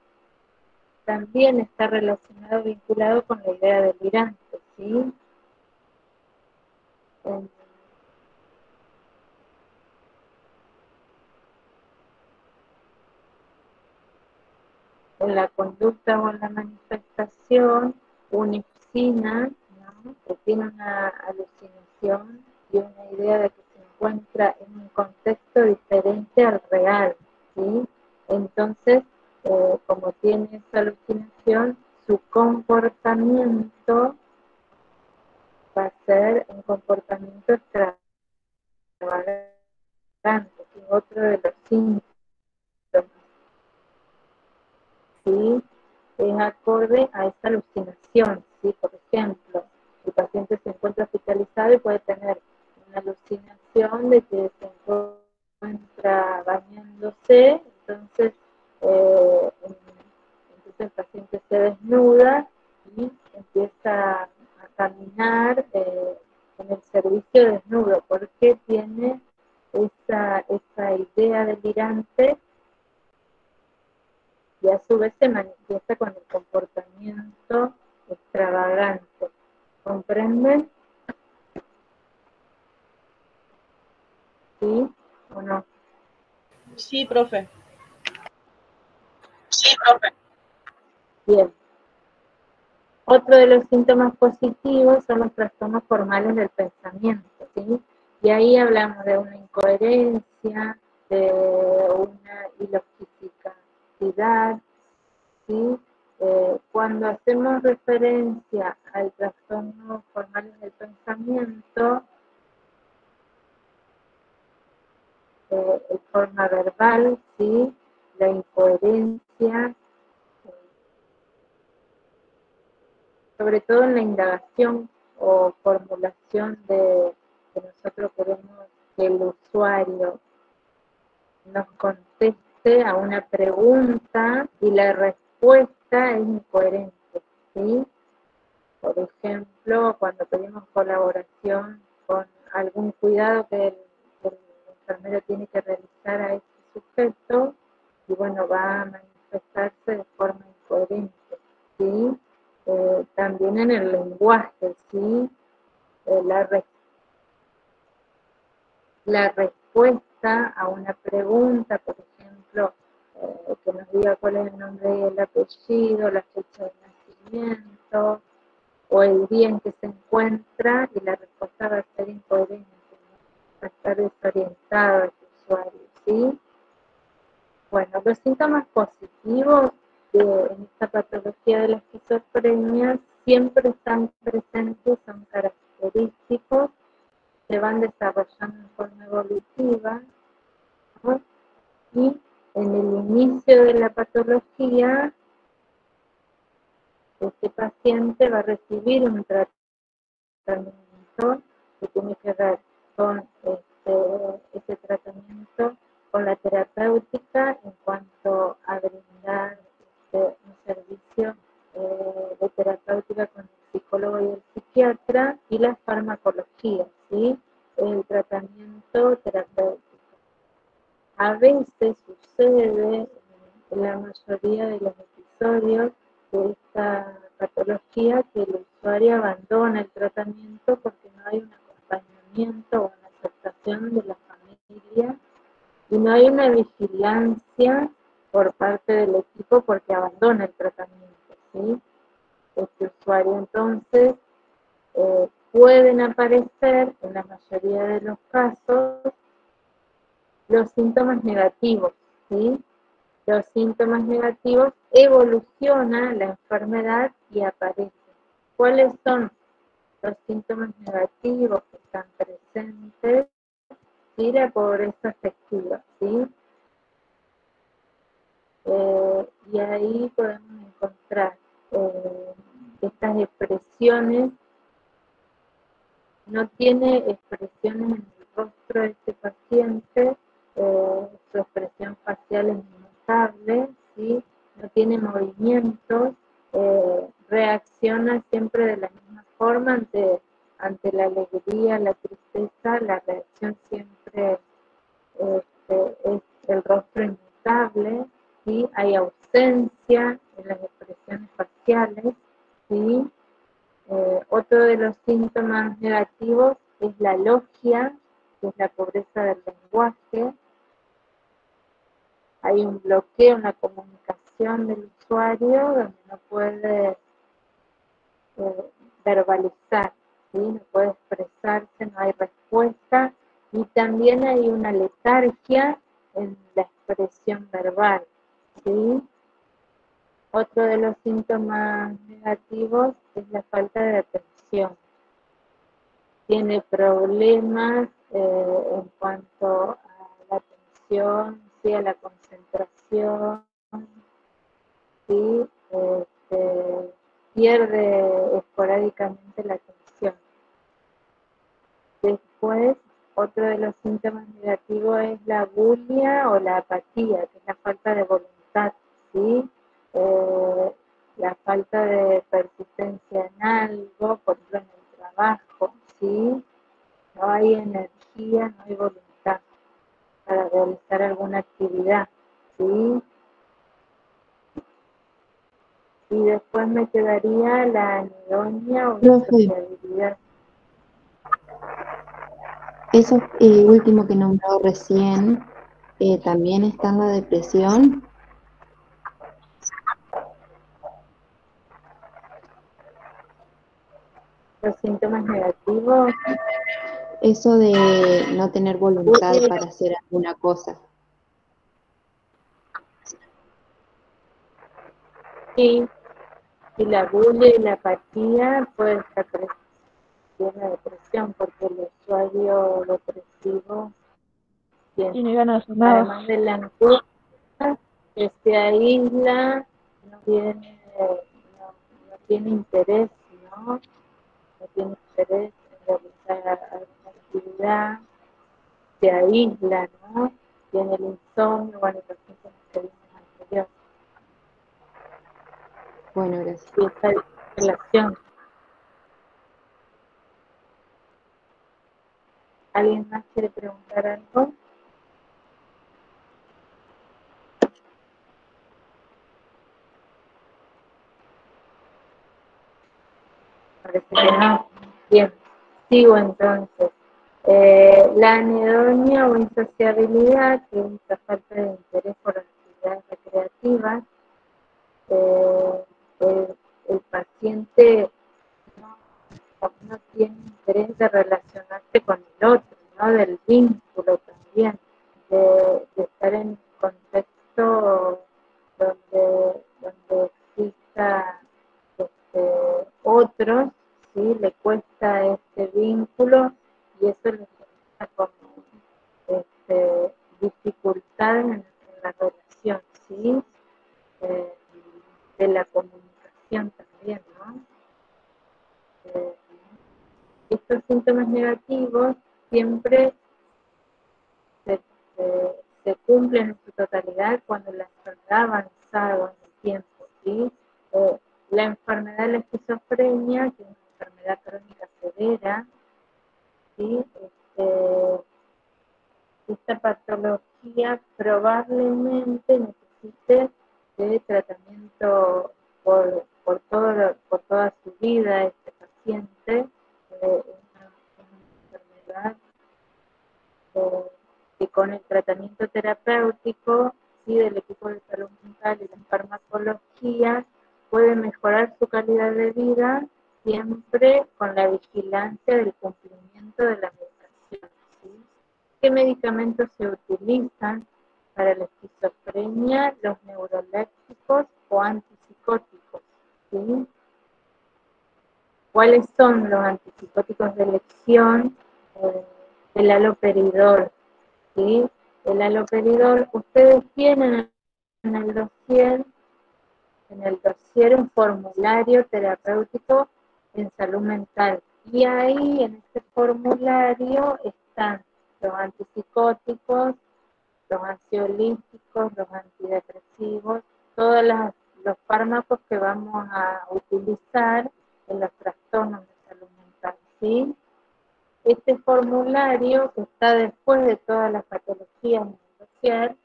A: también está relacionado, vinculado con la idea delirante, ¿sí? En la conducta o en la manifestación, una oficina, ¿no? Que tiene una alucinación y una idea de que se encuentra en un contexto diferente al real, ¿sí? Entonces, como tiene esa alucinación, su comportamiento va a ser un comportamiento extravagante, ¿sí? Otro de los síntomas, ¿sí? Es acorde a esa alucinación, ¿sí? Por ejemplo, el paciente se encuentra hospitalizado y puede tener una alucinación de que se encuentra bañándose, entonces el paciente se desnuda y empieza a caminar en el servicio desnudo, porque tiene esa idea delirante y a su vez se manifiesta con el comportamiento extravagante. ¿Comprenden? ¿Sí o no?
B: Sí, profe.
A: Bien. Otro de los síntomas positivos son los trastornos formales del pensamiento, ¿sí? Y ahí hablamos de una incoherencia, de una ilogicidad, ¿sí? Cuando hacemos referencia al trastorno formales del pensamiento, el forma verbal, ¿sí? La incoherencia, sobre todo en la indagación o formulación de que nosotros queremos que el usuario nos conteste a una pregunta y la respuesta es incoherente, ¿sí? Por ejemplo, cuando pedimos colaboración con algún cuidado que el enfermero tiene que realizar a este sujeto, y bueno, va a manifestarse de forma incoherente, ¿sí? También en el lenguaje, ¿sí? La respuesta a una pregunta, por ejemplo, que nos diga cuál es el nombre y el apellido, la fecha de nacimiento, o el día en que se encuentra, y la respuesta va a ser incoherente, ¿no? Va a estar desorientado el usuario, ¿sí? Bueno, los síntomas positivos en esta patología de la esquizofrenia siempre están presentes, son característicos, se van desarrollando en forma evolutiva, ¿no? Y en el inicio de la patología, este paciente va a recibir un tratamiento que tiene que ver con ese tratamiento, con la terapéutica en cuanto a brindar un servicio de terapéutica con el psicólogo y el psiquiatra, y la farmacología, ¿sí? El tratamiento terapéutico. A veces sucede en la mayoría de los episodios de esta patología que el usuario abandona el tratamiento porque no hay un acompañamiento o una aceptación de la familia y no hay una vigilancia por parte del equipo porque abandona el tratamiento, ¿sí? Este usuario entonces pueden aparecer en la mayoría de los casos los síntomas negativos, ¿sí? Los síntomas negativos evoluciona la enfermedad y aparecen. ¿Cuáles son los síntomas negativos que están presentes? y la pobreza afectiva, ¿sí? Y ahí podemos encontrar estas expresiones. No tiene expresiones en el rostro de este paciente, su expresión facial es inmutable, ¿sí? No tiene movimientos, reacciona siempre de la misma forma ante la alegría, la tristeza, la reacción siempre es el rostro inmutable, ¿sí? Hay ausencia en las expresiones faciales, ¿sí? Otro de los síntomas negativos es la logia, que es la pobreza del lenguaje. Hay un bloqueo en la comunicación del usuario donde no puede verbalizar, ¿sí? No puede expresarse, no hay respuesta, y también hay una letargia en la expresión verbal, ¿sí? Otro de los síntomas negativos es la falta de atención. Tiene problemas en cuanto a la atención, ¿sí? A la concentración, ¿sí? Pierde esporádicamente la atención. Después, otro de los síntomas negativos es la bulia o la apatía, que es la falta de voluntad, ¿sí? La falta de persistencia en algo, por ejemplo en el trabajo, ¿sí? No hay energía, no hay voluntad para realizar alguna actividad, ¿sí? Y después me quedaría la anedonia o
I: Profe,
A: insociabilidad.
I: eso último que nombró recién, ¿también está en la depresión?
A: Los síntomas negativos,
I: Eso de no tener voluntad para hacer alguna cosa.
A: sí, y la bulia y la apatía puede estar en la depresión, porque el usuario depresivo
B: Tiene ganas de
A: además
B: nada.
A: de la angustia, que se aísla, no tiene interés, ¿no? No tiene interés en realizar alguna actividad, se aísla, ¿no? Tiene el insomnio, bueno, los síntomas que vimos anteriores.
I: Bueno, gracias.
A: Y esta relación. ¿Alguien más quiere preguntar algo? Parece que no. Bien, sigo entonces. La anedonia o insociabilidad, que es esta falta de interés por las actividades recreativas, el paciente no tiene interés de relacionarse con el otro, ¿no? Del vínculo también, de estar en un contexto donde exista otros, ¿sí? Le cuesta este vínculo y eso le genera como dificultad en la relación, ¿sí? De la comunicación también, ¿no? Estos síntomas negativos siempre se cumplen en su totalidad cuando la enfermedad ha avanzado en el tiempo, ¿sí? La enfermedad de la esquizofrenia, que es una enfermedad crónica severa, ¿sí? Esta patología probablemente necesite de tratamiento por toda su vida este paciente, una enfermedad que con el tratamiento terapéutico, ¿sí? Del equipo de salud mental y la farmacología puede mejorar su calidad de vida siempre con la vigilancia del cumplimiento de la medicación, ¿sí? ¿Qué medicamentos se utilizan para la esquizofrenia? Los neurolépticos o antipsicóticos, ¿sí? ¿Cuáles son los antipsicóticos de elección? El haloperidol, ¿sí? El haloperidol, ustedes tienen en el dossier un formulario terapéutico en salud mental. Y ahí, en este formulario, están los antipsicóticos, los ansiolíticos, los antidepresivos, todos los fármacos que vamos a utilizar en los trastornos de salud mental, ¿sí? Este formulario, que está después de todas las patologías en el dossier,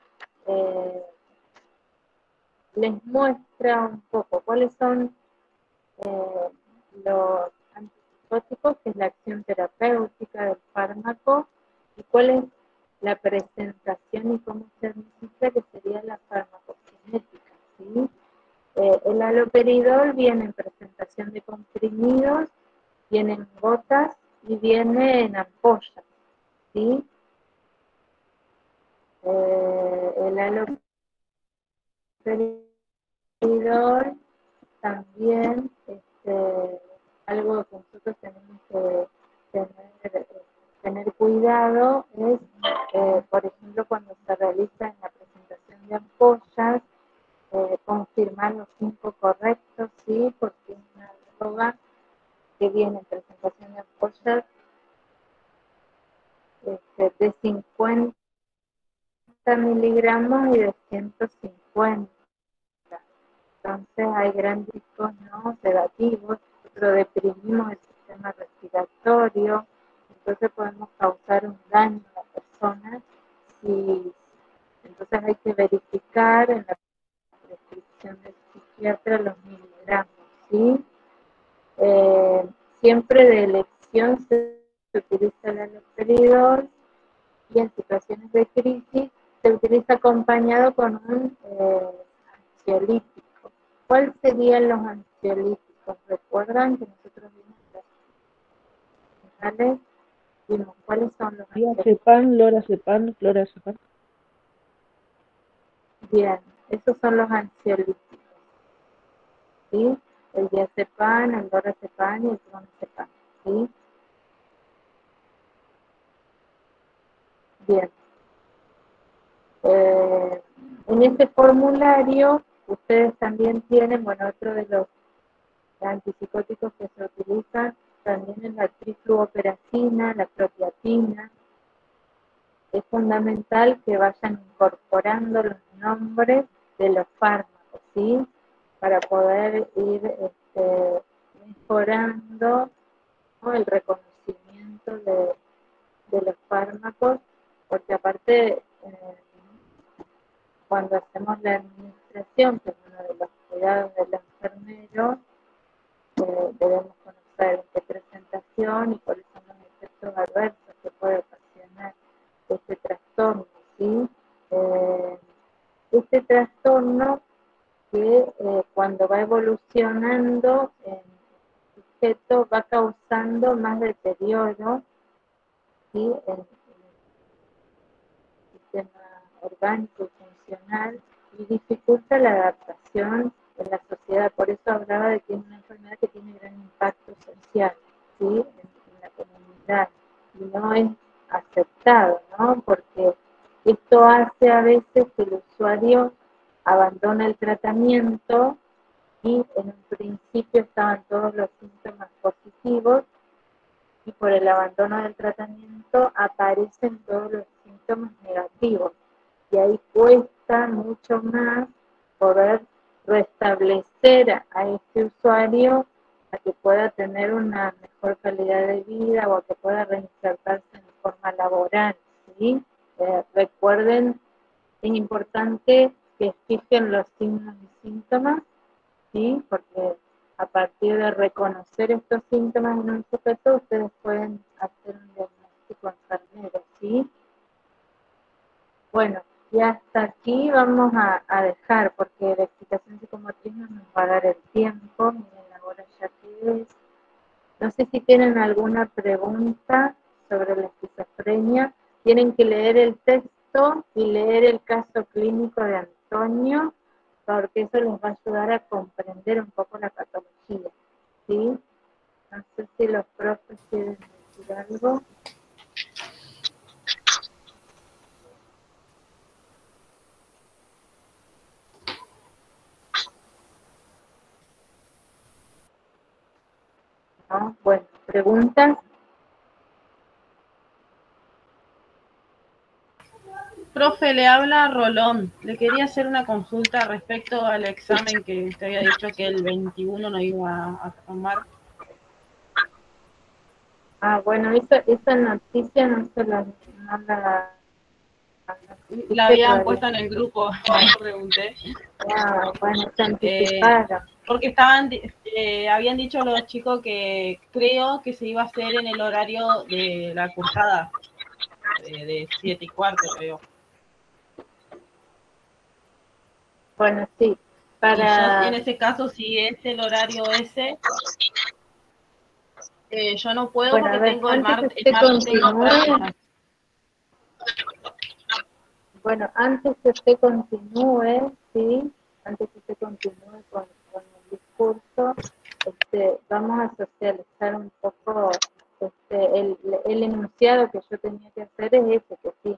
A: les muestra un poco cuáles son los antipsicóticos, que es la acción terapéutica del fármaco, y cuál es la presentación y cómo se administra, que sería la farmacokinética, ¿sí? El haloperidol viene en presentación de comprimidos, viene en gotas y viene en ampollas, ¿sí? El haloperidol también, algo que nosotros tenemos que tener cuidado es, por ejemplo, cuando se realiza en la presentación de ampollas, confirmar los 5 correctos, ¿sí? Porque es una droga que viene en presentación de ampollas de 50 miligramos y de 150. Entonces hay grandes riscos, ¿no?, sedativos, nosotros deprimimos el sistema respiratorio, entonces podemos causar un daño a la persona, y entonces hay que verificar en la prescripción del psiquiatra los miligramos, ¿sí? Siempre de elección se utiliza el haloperidol, y en situaciones de crisis se utiliza acompañado con un ansiolítico. ¿Cuáles serían los ansiolíticos? ¿Recuerdan que nosotros vimos cuáles son los ansiolíticos?
B: Diazepam, lorazepam, clorazepam.
A: Bien, esos son los ansiolíticos, ¿sí? El diazepam, el lorazepam y el clonazepam, ¿sí? Bien. En este formulario ustedes también tienen, bueno, otro de los antipsicóticos que se utilizan también es la trifluoperacina, la protiatina. Es fundamental que vayan incorporando los nombres de los fármacos, ¿sí? Para poder ir mejorando, ¿no?, el reconocimiento de los fármacos, porque aparte cuando hacemos la administración, que es uno de los cuidados del enfermero, debemos conocer qué presentación y cuáles son los efectos adversos que puede ocasionar este trastorno, ¿sí? Este trastorno que cuando va evolucionando en el sujeto va causando más deterioro, ¿sí?, en el sistema orgánico y funcional, y dificulta la adaptación en la sociedad. Por eso hablaba de que es una enfermedad que tiene gran impacto social, ¿sí?, en la comunidad, y no es aceptado, ¿no? Porque esto hace a veces que el usuario abandone el tratamiento, y en un principio estaban todos los síntomas positivos, y por el abandono del tratamiento aparecen todos los síntomas negativos, y ahí cuesta mucho más poder restablecer a este usuario a que pueda tener una mejor calidad de vida o a que pueda reinsertarse en forma laboral, ¿sí? Recuerden, es importante que fijen los signos y síntomas, ¿sí? Porque a partir de reconocer estos síntomas en un sujeto, ustedes pueden hacer un diagnóstico enfermero, ¿sí? Bueno, y hasta aquí vamos a dejar, porque la explicación psicomotriz no nos va a dar el tiempo, miren la hora ya que es. No sé si tienen alguna pregunta sobre la esquizofrenia. Tienen que leer el texto y leer el caso clínico de Antonio, porque eso les va a ayudar a comprender un poco la patología, ¿sí? No sé si los profes quieren decir algo. ¿no? Bueno, preguntas.
C: Profe, le habla Rolón. Le quería hacer una consulta respecto al examen que usted había dicho que el 21 no iba a tomar.
A: Ah, bueno, esa noticia no
C: La habían puesto en el grupo, yo pregunté.
A: Ah, bueno, se anticiparon.
C: Porque habían dicho los chicos que creo que se iba a hacer en el horario de la cursada, de 7:15, creo.
A: Bueno, sí,
C: Y yo,
A: para...
C: en ese caso, si es el horario ese, yo no puedo
A: Bueno,
C: porque
A: a ver,
C: tengo el
A: antes
C: martes
A: que usted
C: tengo
A: continúe,
C: prácticas.
A: bueno, antes que usted continúe, sí, antes que usted continúe con el discurso, vamos a socializar un poco el enunciado que yo tenía que hacer es ese, que sí,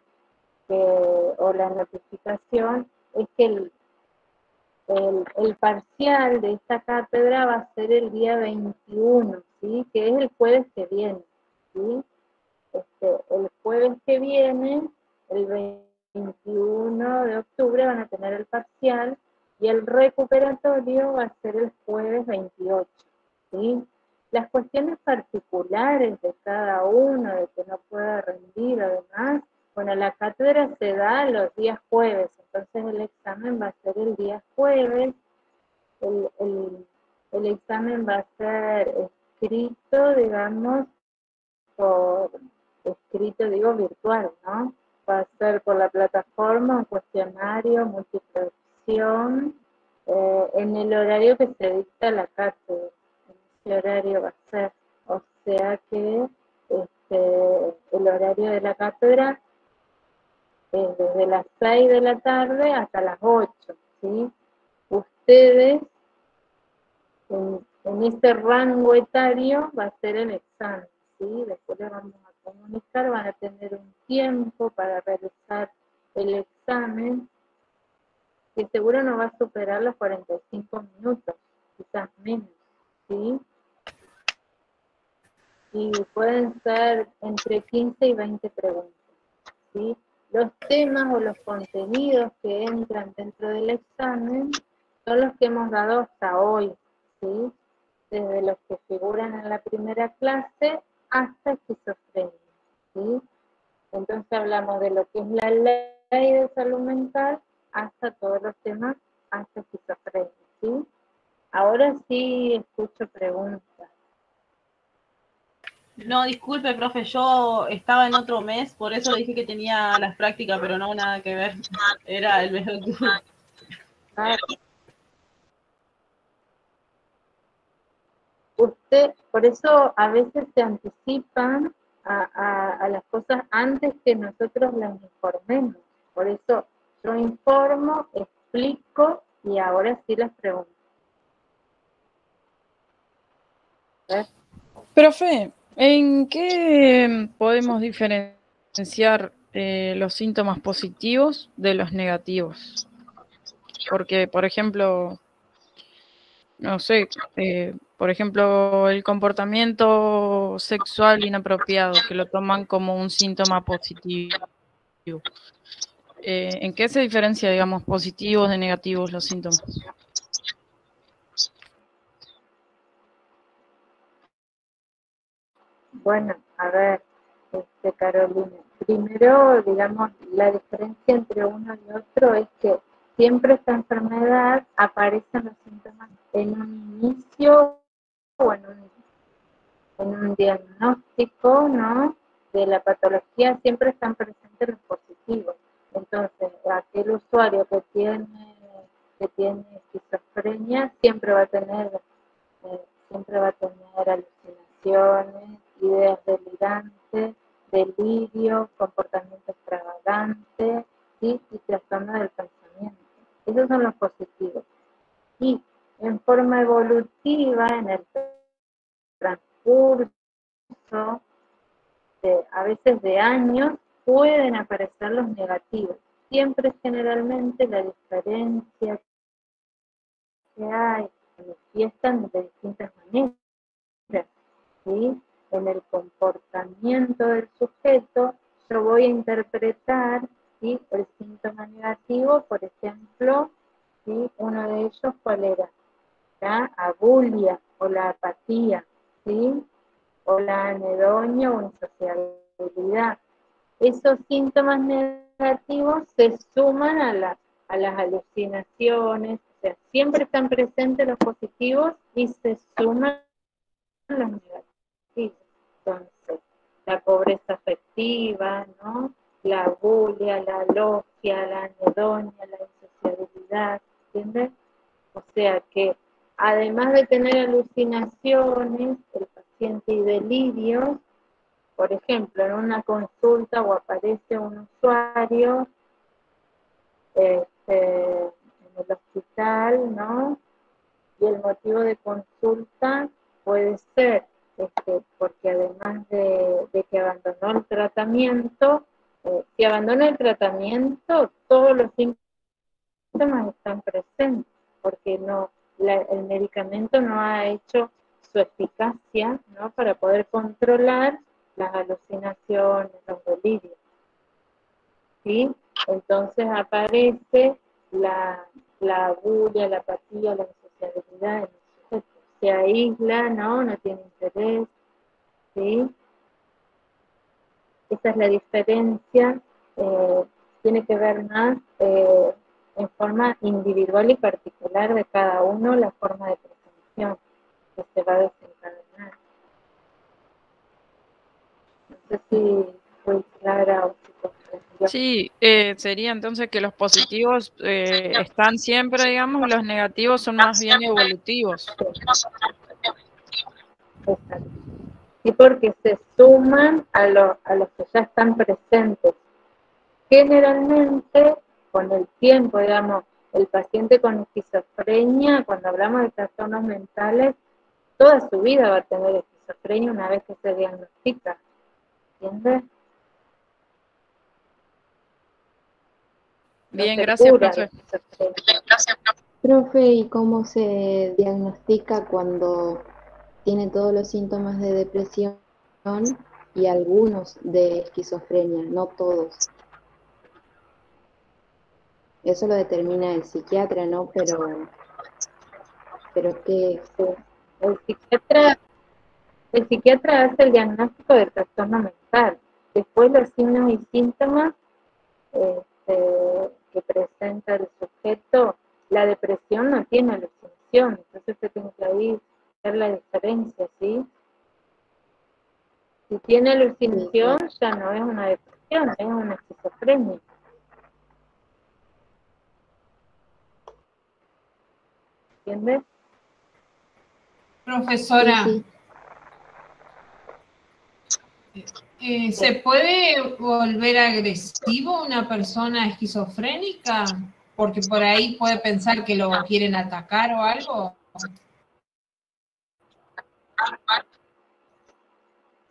A: o la notificación, es que el parcial de esta cátedra va a ser el día 21, ¿sí? Que es el jueves que viene, ¿sí? El jueves que viene, el 21 de octubre, van a tener el parcial y el recuperatorio va a ser el jueves 28, ¿sí? Las cuestiones particulares de cada uno, de que no pueda rendir, además, bueno, la cátedra se da los días jueves, entonces el examen va a ser el día jueves, el examen va a ser escrito, digamos, escrito, digo, virtual, ¿no? Va a ser por la plataforma, un cuestionario, multiple opción, en el horario que se dicta la cátedra, en ese horario va a ser, o sea que el horario de la cátedra es desde las 6 de la tarde hasta las 8, ¿sí? Ustedes, en este rango etario, va a ser el examen, ¿sí? Después les vamos a comunicar, van a tener un tiempo para realizar el examen, que seguro no va a superar los 45 minutos, quizás menos, ¿sí? Y pueden ser entre 15 y 20 preguntas, ¿sí? Los temas o los contenidos que entran dentro del examen son los que hemos dado hasta hoy, ¿sí? Desde los que figuran en la primera clase hasta esquizofrenia, ¿sí? Entonces hablamos de lo que es la ley de salud mental hasta todos los temas hasta esquizofrenia, ¿sí? Ahora sí escucho preguntas.
C: No, disculpe, profe, yo estaba en otro mes, por eso le dije que tenía las prácticas, pero no, nada que ver. Era el mes de octubre.
A: Usted, por eso a veces se anticipan a las cosas antes que nosotros las informemos. Por eso yo informo, explico y ahora sí las pregunto.
J: Profe, ¿en qué podemos diferenciar los síntomas positivos de los negativos? Porque, por ejemplo, no sé, por ejemplo, el comportamiento sexual inapropiado, que lo toman como un síntoma positivo. ¿En qué se diferencia, digamos, positivos de negativos los síntomas?
A: Bueno, a ver, Carolina, primero, digamos, la diferencia entre uno y otro es que siempre esta enfermedad aparecen los síntomas en un inicio o en un diagnóstico, ¿no? De la patología, siempre están presentes los positivos. Entonces, aquel usuario que tiene esquizofrenia siempre va a tener alucinaciones, ideas delirantes, delirio, comportamiento extravagante, ¿sí? Y trastorno del pensamiento. Esos son los positivos. Y en forma evolutiva, en el transcurso, a veces de años, pueden aparecer los negativos. Siempre generalmente la diferencia que hay manifiestan de distintas maneras. ¿sí? En el comportamiento del sujeto, yo voy a interpretar, ¿sí? El síntoma negativo, por ejemplo, ¿sí? Uno de ellos, ¿cuál era? La abulia o la apatía, ¿sí? O la anedonia o insociabilidad. Esos síntomas negativos se suman a las alucinaciones, o sea, siempre están presentes los positivos y se suman los negativos. Entonces, la pobreza afectiva, ¿no? La bulia, la logia, la anedonia, la insociabilidad, ¿entiendes? O sea que, además de tener alucinaciones, el paciente y delirios, por ejemplo, en una consulta o aparece un usuario en el hospital, ¿no? Y el motivo de consulta puede ser porque además de que abandonó el tratamiento, si abandona el tratamiento, todos los síntomas están presentes, porque el medicamento no ha hecho su eficacia, ¿no? Para poder controlar las alucinaciones, los delirios, ¿sí? Entonces aparece la bulia, la apatía, la insociabilidad en el sujeto. Se aísla, no tiene interés, ¿sí? Esa es la diferencia, tiene que ver más en forma individual y particular de cada uno la forma de presentación que se va a desencadenar. No sé si fue clara o si comprendió.
J: Sí, sería entonces que los positivos están siempre, digamos, y los negativos son más bien evolutivos.
A: Exacto. Y porque se suman a los que ya están presentes. Generalmente, con el tiempo, digamos, el paciente con esquizofrenia, cuando hablamos de trastornos mentales, toda su vida va a tener esquizofrenia una vez que se diagnostica, ¿entiendes? No
J: Bien,
A: se
J: gracias,
A: cura la
J: profe.
A: esquizofrenia.
I: Profe, ¿y cómo se diagnostica cuando tiene todos los síntomas de depresión y algunos de esquizofrenia? No todos. Eso lo determina el psiquiatra, ¿no? Pero ¿qué?
A: El psiquiatra hace el diagnóstico del trastorno mental. Después los signos y síntomas que presenta el sujeto, la depresión no tiene alucinación, entonces usted tiene que ahí ver la diferencia, ¿sí? Si tiene alucinación, ya no es una depresión, es una esquizofrenia. ¿Entiendes?
E: Profesora, ¿se puede volver agresivo una persona esquizofrénica? Porque por ahí puede pensar que lo quieren atacar o algo.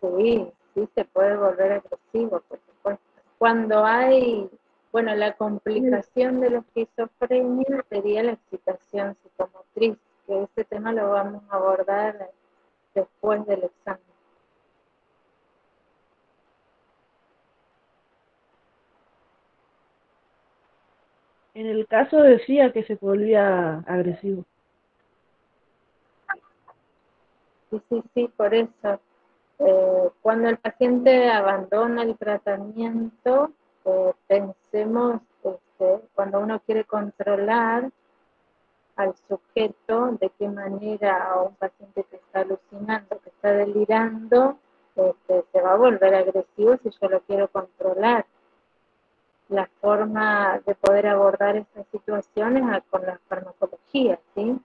A: Sí, sí se puede volver agresivo, por supuesto. Cuando hay, bueno, la complicación de la esquizofrenia sería la excitación psicomotriz, que ese tema lo vamos a abordar después del examen.
B: En el caso decía que se volvía agresivo.
A: Sí, por eso. Cuando el paciente abandona el tratamiento, pensemos, cuando uno quiere controlar al sujeto, de qué manera a un paciente que está alucinando, que está delirando, se va a volver agresivo si yo lo quiero controlar. La forma de poder abordar esas situaciones es con la farmacología, ¿sí?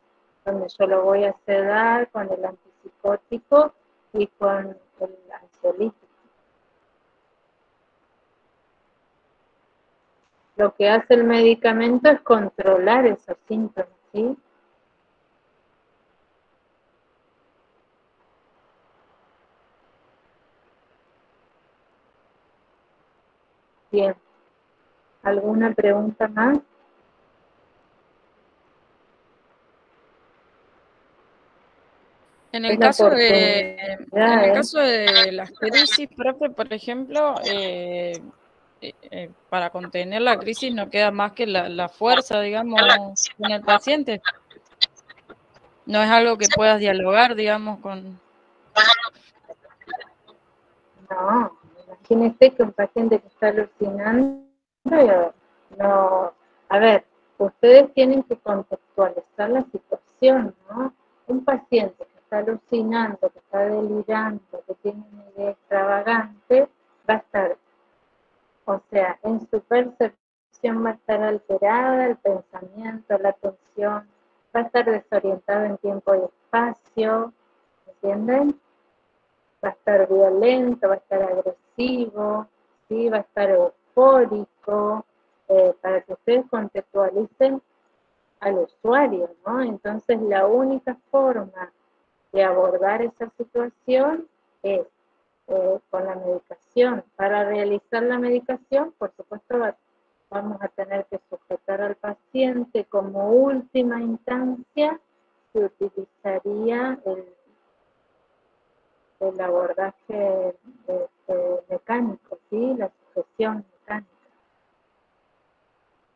A: Donde yo lo voy a sedar con el antipsicótico y con el ansiolítico. Lo que hace el medicamento es controlar esos síntomas, ¿sí? Bien. ¿Alguna pregunta más?
J: En
A: Es
J: el
A: la
J: caso de, en
A: oportunidad,
J: el caso de las crisis, profe, por ejemplo, para contener la crisis no queda más que la fuerza, digamos, en el paciente. No es algo que puedas dialogar, digamos, con...
A: No, imagínese que un paciente que está alucinando, no, a ver, ustedes tienen que contextualizar la situación, ¿no? Un paciente que está alucinando, que está delirando, que tiene una idea extravagante, va a estar, o sea, en su percepción va a estar alterada, el pensamiento, la atención, va a estar desorientado en tiempo y espacio, ¿entienden? Va a estar violento, va a estar agresivo, ¿sí? Va a estar eufórico, para que ustedes contextualicen al usuario, ¿no? Entonces la única forma de abordar esa situación es con la medicación. Para realizar la medicación, por supuesto, vamos a tener que sujetar al paciente. Como última instancia, se utilizaría el abordaje mecánico, ¿sí? La sujeción mecánica.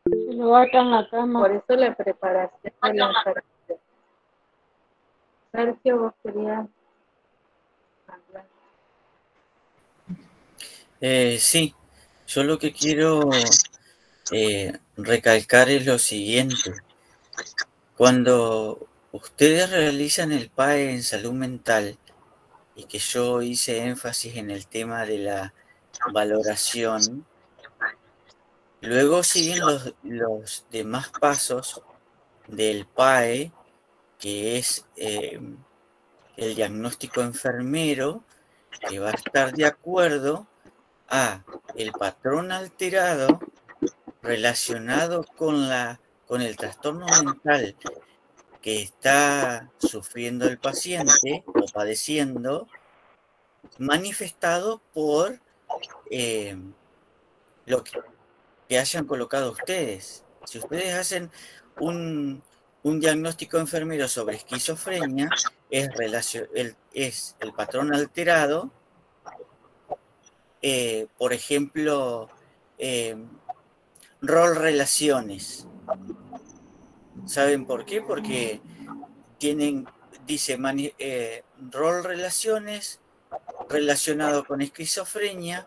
K: Se lo ata en la cama.
A: Por eso la preparación de la enfermedad. Sergio, vos querías hablar.
F: Sí, yo lo que quiero recalcar es lo siguiente. Cuando ustedes realizan el PAE en salud mental, y que yo hice énfasis en el tema de la valoración, luego siguen los demás pasos del PAE, que es el diagnóstico enfermero, que va a estar de acuerdo a el patrón alterado relacionado con el trastorno mental que está sufriendo el paciente o padeciendo, manifestado por lo que hayan colocado ustedes. Si ustedes hacen un diagnóstico enfermero sobre esquizofrenia, es el patrón alterado, por ejemplo, rol relaciones. ¿Saben por qué? Porque dice rol relaciones relacionado con esquizofrenia,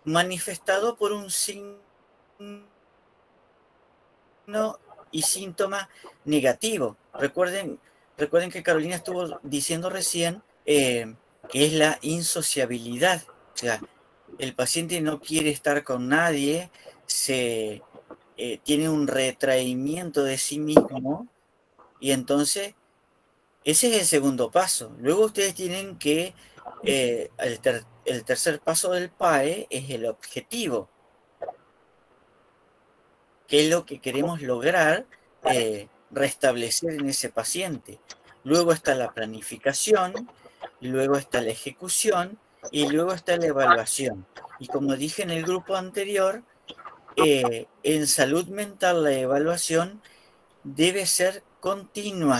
F: manifestado por un signo y síntoma negativo. Recuerden que Carolina estuvo diciendo recién que es la insociabilidad. O sea, el paciente no quiere estar con nadie, tiene un retraimiento de sí mismo, y entonces ese es el segundo paso. Luego ustedes tienen que, el tercer paso del PAE es el objetivo. ¿Qué es lo que queremos lograr restablecer en ese paciente? Luego está la planificación, luego está la ejecución y luego está la evaluación. Y como dije en el grupo anterior, en salud mental la evaluación debe ser continua.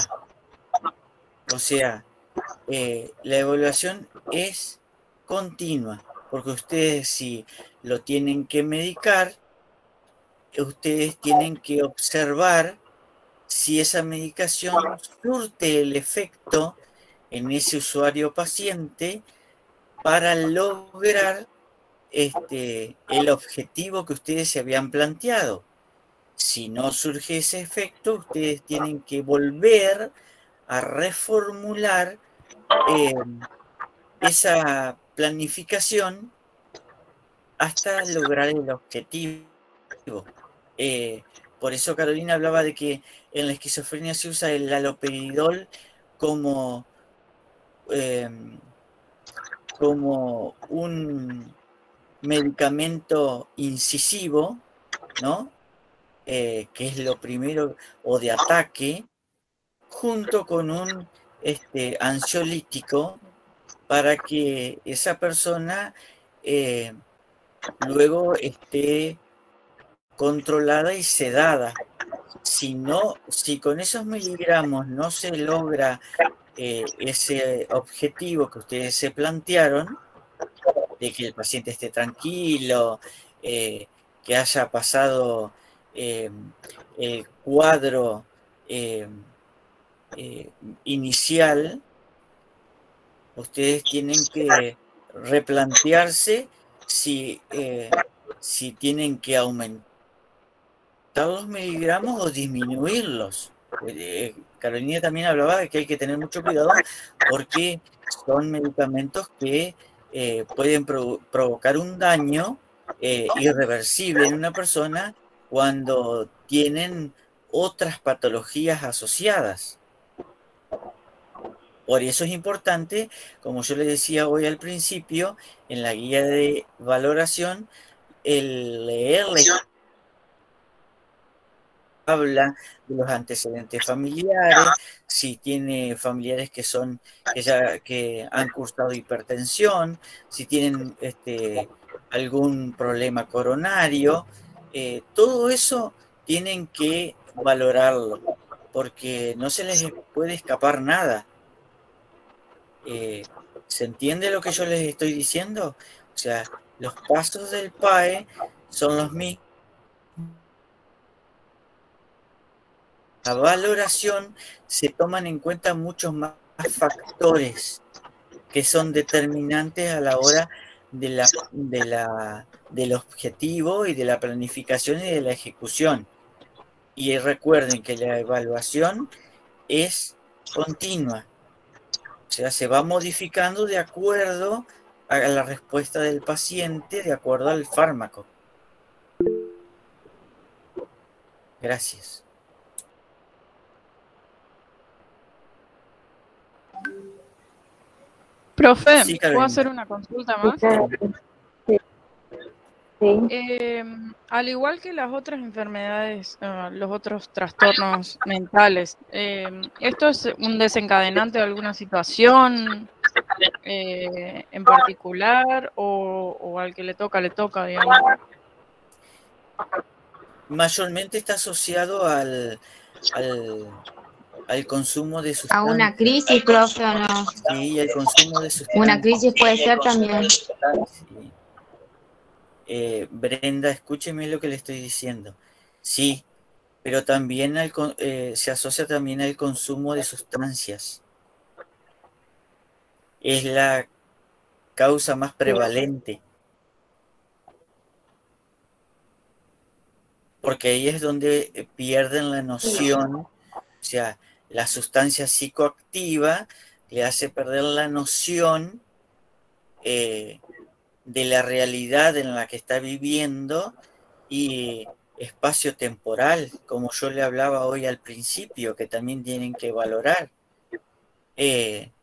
F: O sea, la evaluación es continua, porque ustedes, si lo tienen que medicar, ustedes tienen que observar si esa medicación surte el efecto en ese usuario paciente para lograr el objetivo que ustedes se habían planteado. Si no surge ese efecto, ustedes tienen que volver a reformular esa planificación hasta lograr el objetivo. Por eso Carolina hablaba de que en la esquizofrenia se usa el haloperidol como un medicamento incisivo, ¿no? Que es lo primero, o de ataque, junto con un ansiolítico, para que esa persona luego esté controlada y sedada. Si con esos miligramos no se logra ese objetivo que ustedes se plantearon, de que el paciente esté tranquilo, que haya pasado el cuadro inicial, ustedes tienen que replantearse si tienen que aumentar los miligramos o disminuirlos. Carolina también hablaba de que hay que tener mucho cuidado porque son medicamentos que pueden provocar un daño irreversible en una persona cuando tienen otras patologías asociadas. Por eso es importante, como yo les decía hoy al principio, en la guía de valoración, el leerle habla de los antecedentes familiares, si tiene familiares que han cursado hipertensión, si tienen algún problema coronario, todo eso tienen que valorarlo, porque no se les puede escapar nada. ¿Se entiende lo que yo les estoy diciendo? O sea, los pasos del PAE son los mismos. La valoración se toman en cuenta muchos más factores que son determinantes a la hora del objetivo y de la planificación y de la ejecución. Y recuerden que la evaluación es continua. O sea, se va modificando de acuerdo a la respuesta del paciente, de acuerdo al fármaco. Gracias.
J: Profe,
F: Sí,
J: ¿puedo
F: Carolina.
J: hacer una consulta más? Al igual que las otras enfermedades, los otros trastornos mentales, ¿esto es un desencadenante de alguna situación en particular o al que le toca, digamos?
F: Mayormente está asociado al consumo de
L: A
F: sustancias.
L: una crisis, profe, ¿o no?
F: Sí, el consumo de sustancias.
L: Una crisis puede ser también.
F: Sí. Brenda, escúcheme lo que le estoy diciendo. Sí, pero también se asocia también al consumo de sustancias. Es la causa más prevalente. Porque ahí es donde pierden la noción, o sea, la sustancia psicoactiva le hace perder la noción de la realidad en la que está viviendo y espacio temporal, como yo le hablaba hoy al principio, que también tienen que valorar.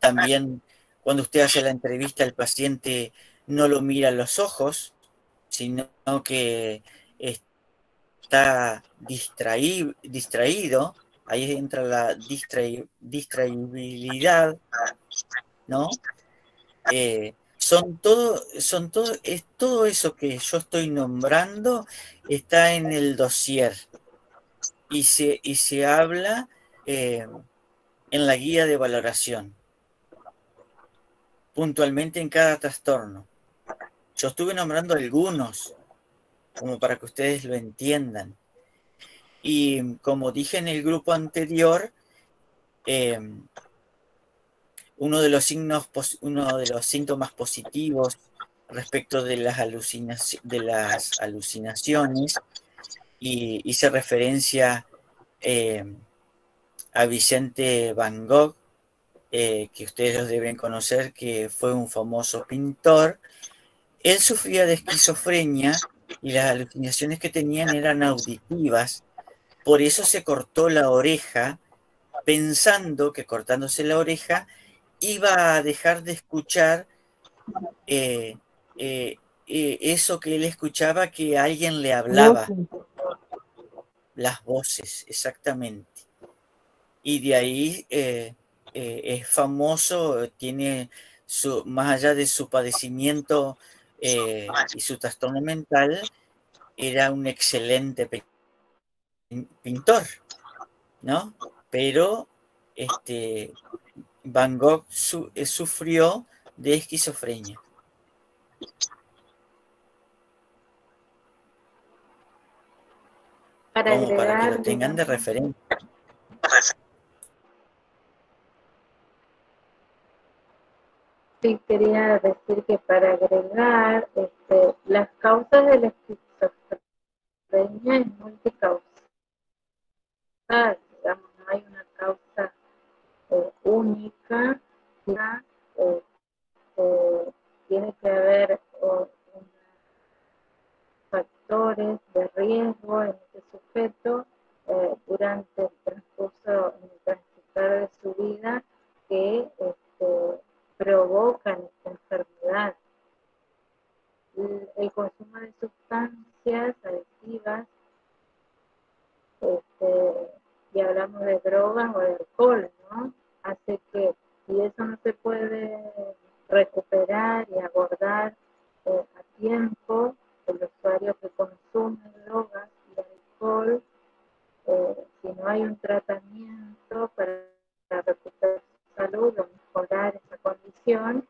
F: También cuando usted hace la entrevista, el paciente no lo mira a los ojos, sino que está distraído, ahí entra la distraibilidad, ¿no? Todo eso que yo estoy nombrando está en el dossier y se habla en la guía de valoración, puntualmente en cada trastorno. Yo estuve nombrando algunos, como para que ustedes lo entiendan. Y como dije en el grupo anterior, uno de los síntomas positivos respecto de las alucinaciones, y hice referencia a Vicente Van Gogh, que ustedes los deben conocer, que fue un famoso pintor. Él sufría de esquizofrenia y las alucinaciones que tenían eran auditivas. Por eso se cortó la oreja, pensando que cortándose la oreja iba a dejar de escuchar eso que él escuchaba, que alguien le hablaba. Las voces, exactamente. Y de ahí es famoso, tiene más allá de su padecimiento y su trastorno mental, era un excelente pintor, ¿no? Pero Van Gogh sufrió de esquizofrenia.
A: Para
F: Como para que lo
A: agregar,
F: tengan de
A: digamos,
F: referencia.
A: sí quería decir que para agregar, las causas de la esquizofrenia es multicausal, digamos, no hay una causa única, ya, tiene que haber factores de riesgo en este sujeto durante el transcurso, en el transitar de su vida que provocan esta enfermedad. El consumo de sustancias adictivas, y hablamos de drogas o de alcohol, ¿no? Hace que, si eso no se puede recuperar y abordar a tiempo, el usuario que consume drogas y alcohol, si no hay un tratamiento para recuperar su salud o mejorar esa condición,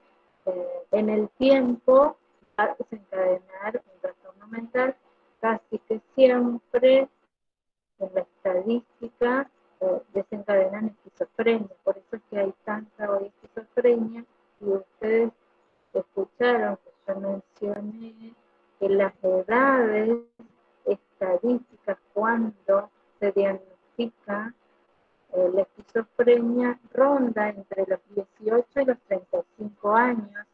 A: en el tiempo va a desencadenar un trastorno mental, casi que siempre en la estadística desencadenan esquizofrenia. Por eso es que hay tanta hoy esquizofrenia, y ustedes escucharon que yo mencioné que las edades estadísticas cuando se diagnostica la esquizofrenia ronda entre los 18 y los 35 años,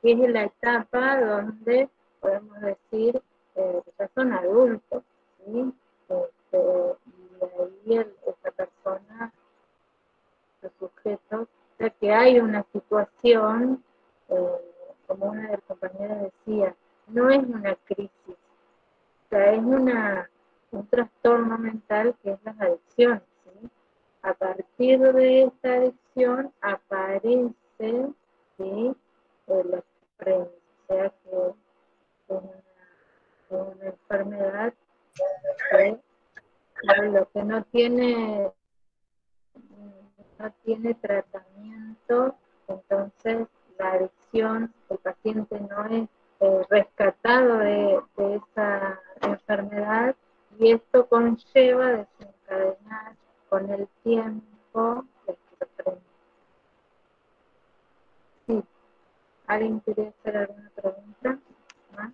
A: que es la etapa donde podemos decir que ya son adultos, ¿sí? Y ahí esta persona, el sujeto, ya que hay una situación, como una de las compañeras decía, no es una crisis, o sea, es un trastorno mental que es las adicciones, ¿sí? A partir de esta adicción aparece, ¿sí? La esquizofrenia, o sea que es una enfermedad que lo que no tiene tratamiento, entonces la adicción, el paciente no es rescatado de esa enfermedad, y esto conlleva desencadenar con el tiempo la esquizofrenia. Sí, ¿alguien quiere hacer alguna pregunta más?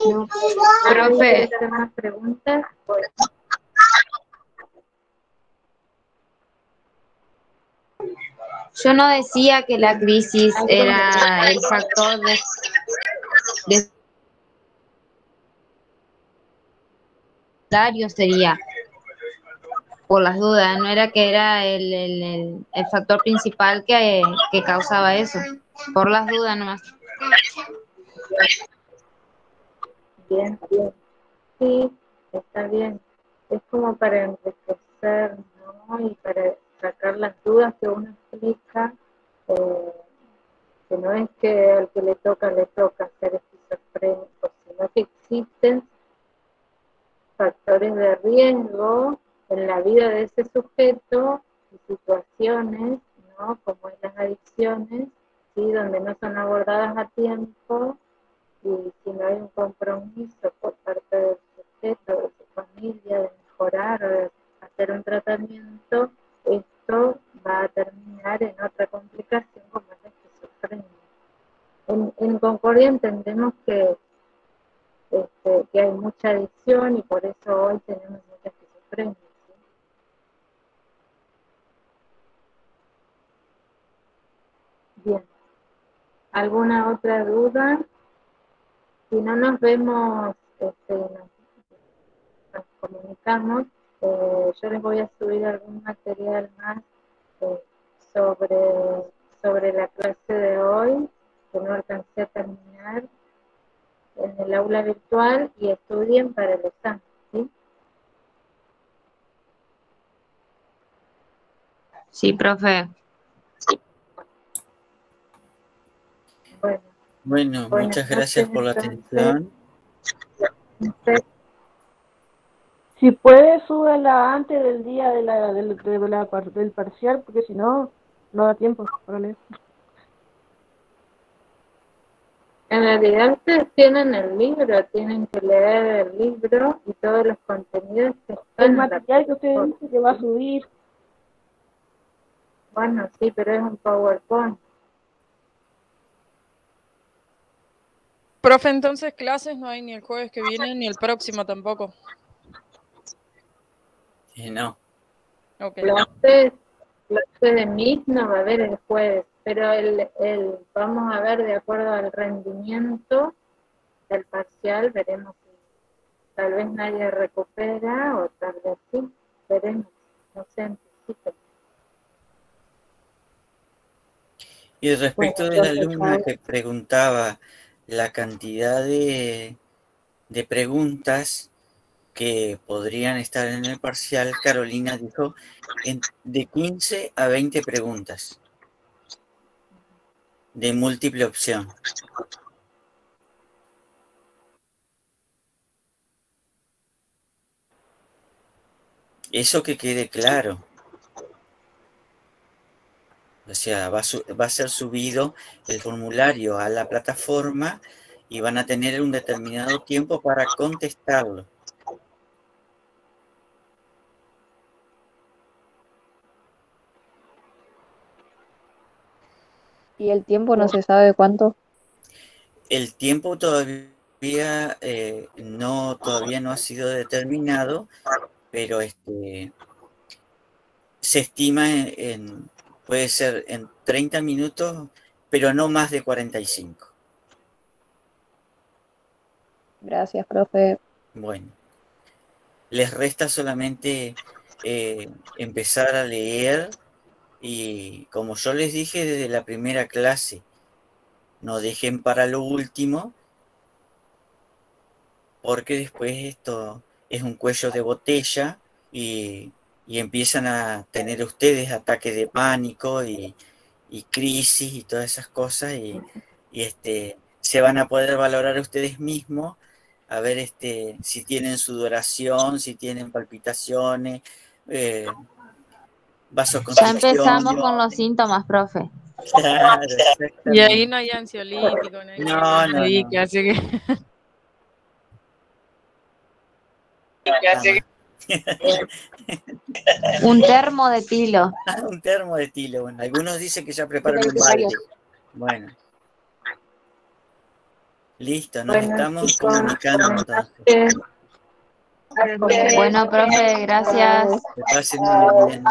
L: No, profe,
A: ¿Hacer más preguntas?
L: yo no decía que la crisis era el factor de sería, por las dudas, no era que era el factor principal que causaba eso, por las dudas nomás.
A: Bien, bien. Sí, está bien. Es como para enriquecer, ¿no? Y para sacar las dudas que uno explica, que no es que al que le toca ser esquizofrénico, sino que existen factores de riesgo en la vida de ese sujeto y situaciones, ¿no? Como en las adicciones, ¿sí? Donde no son abordadas a tiempo, y si no hay un compromiso por parte del sujeto, de su familia, de mejorar o de hacer un tratamiento, esto va a terminar en otra complicación como es la esquizofrenia. En Concordia entendemos que hay mucha adicción, y por eso hoy tenemos mucha esquizofrenia, ¿sí? Bien. ¿Alguna otra duda? Si no nos vemos, nos comunicamos, yo les voy a subir algún material más eh, sobre la clase de hoy, que no alcancé a terminar en el aula virtual, y estudien para el examen, ¿sí?
L: Sí, profe.
F: Bueno, muchas gracias por la atención.
K: Si puede, súbela antes del día del parcial, porque si no, no da tiempo para leer.
A: En realidad ustedes tienen el libro, tienen que leer el libro y todos los contenidos que están
K: El
A: en la
K: material que usted
A: plataforma.
K: dice que va a subir.
A: Bueno, sí, pero es un PowerPoint.
J: Profe, entonces clases no hay ni el jueves que viene ni el próximo tampoco.
F: No.
J: Okay.
A: Clase de MIT no va a haber el jueves, pero vamos a ver de acuerdo al rendimiento del parcial, veremos si tal vez nadie recupera o tal vez sí, veremos, no sé, anticipo.
F: Y respecto
A: Bueno,
F: de la
A: entonces,
F: alumna que preguntaba la cantidad de preguntas que podrían estar en el parcial, Carolina dijo de 15 a 20 preguntas de múltiple opción. Eso que quede claro. O sea, va a ser subido el formulario a la plataforma y van a tener un determinado tiempo para contestarlo.
M: ¿Y el tiempo no se sabe cuánto?
F: El tiempo todavía no ha sido determinado, pero se estima puede ser en 30 minutos, pero no más de 45.
M: Gracias, profe.
F: Bueno, les resta solamente empezar a leer y, como yo les dije desde la primera clase, no dejen para lo último, porque después esto es un cuello de botella y empiezan a tener ustedes ataques de pánico y crisis y todas esas cosas y se van a poder valorar ustedes mismos a ver si tienen sudoración, si tienen palpitaciones,
L: Ya empezamos con los síntomas, profe.
F: Claro,
J: y ahí no hay ansiolítico, no hay
F: no.
J: así que...
L: Un termo de tilo.
F: Un termo de tilo. Bueno, algunos dicen que ya preparan un balde. Bueno. Listo, nos estamos comunicando entonces.
L: Bueno, profe, gracias.
F: Que pasen muy bien.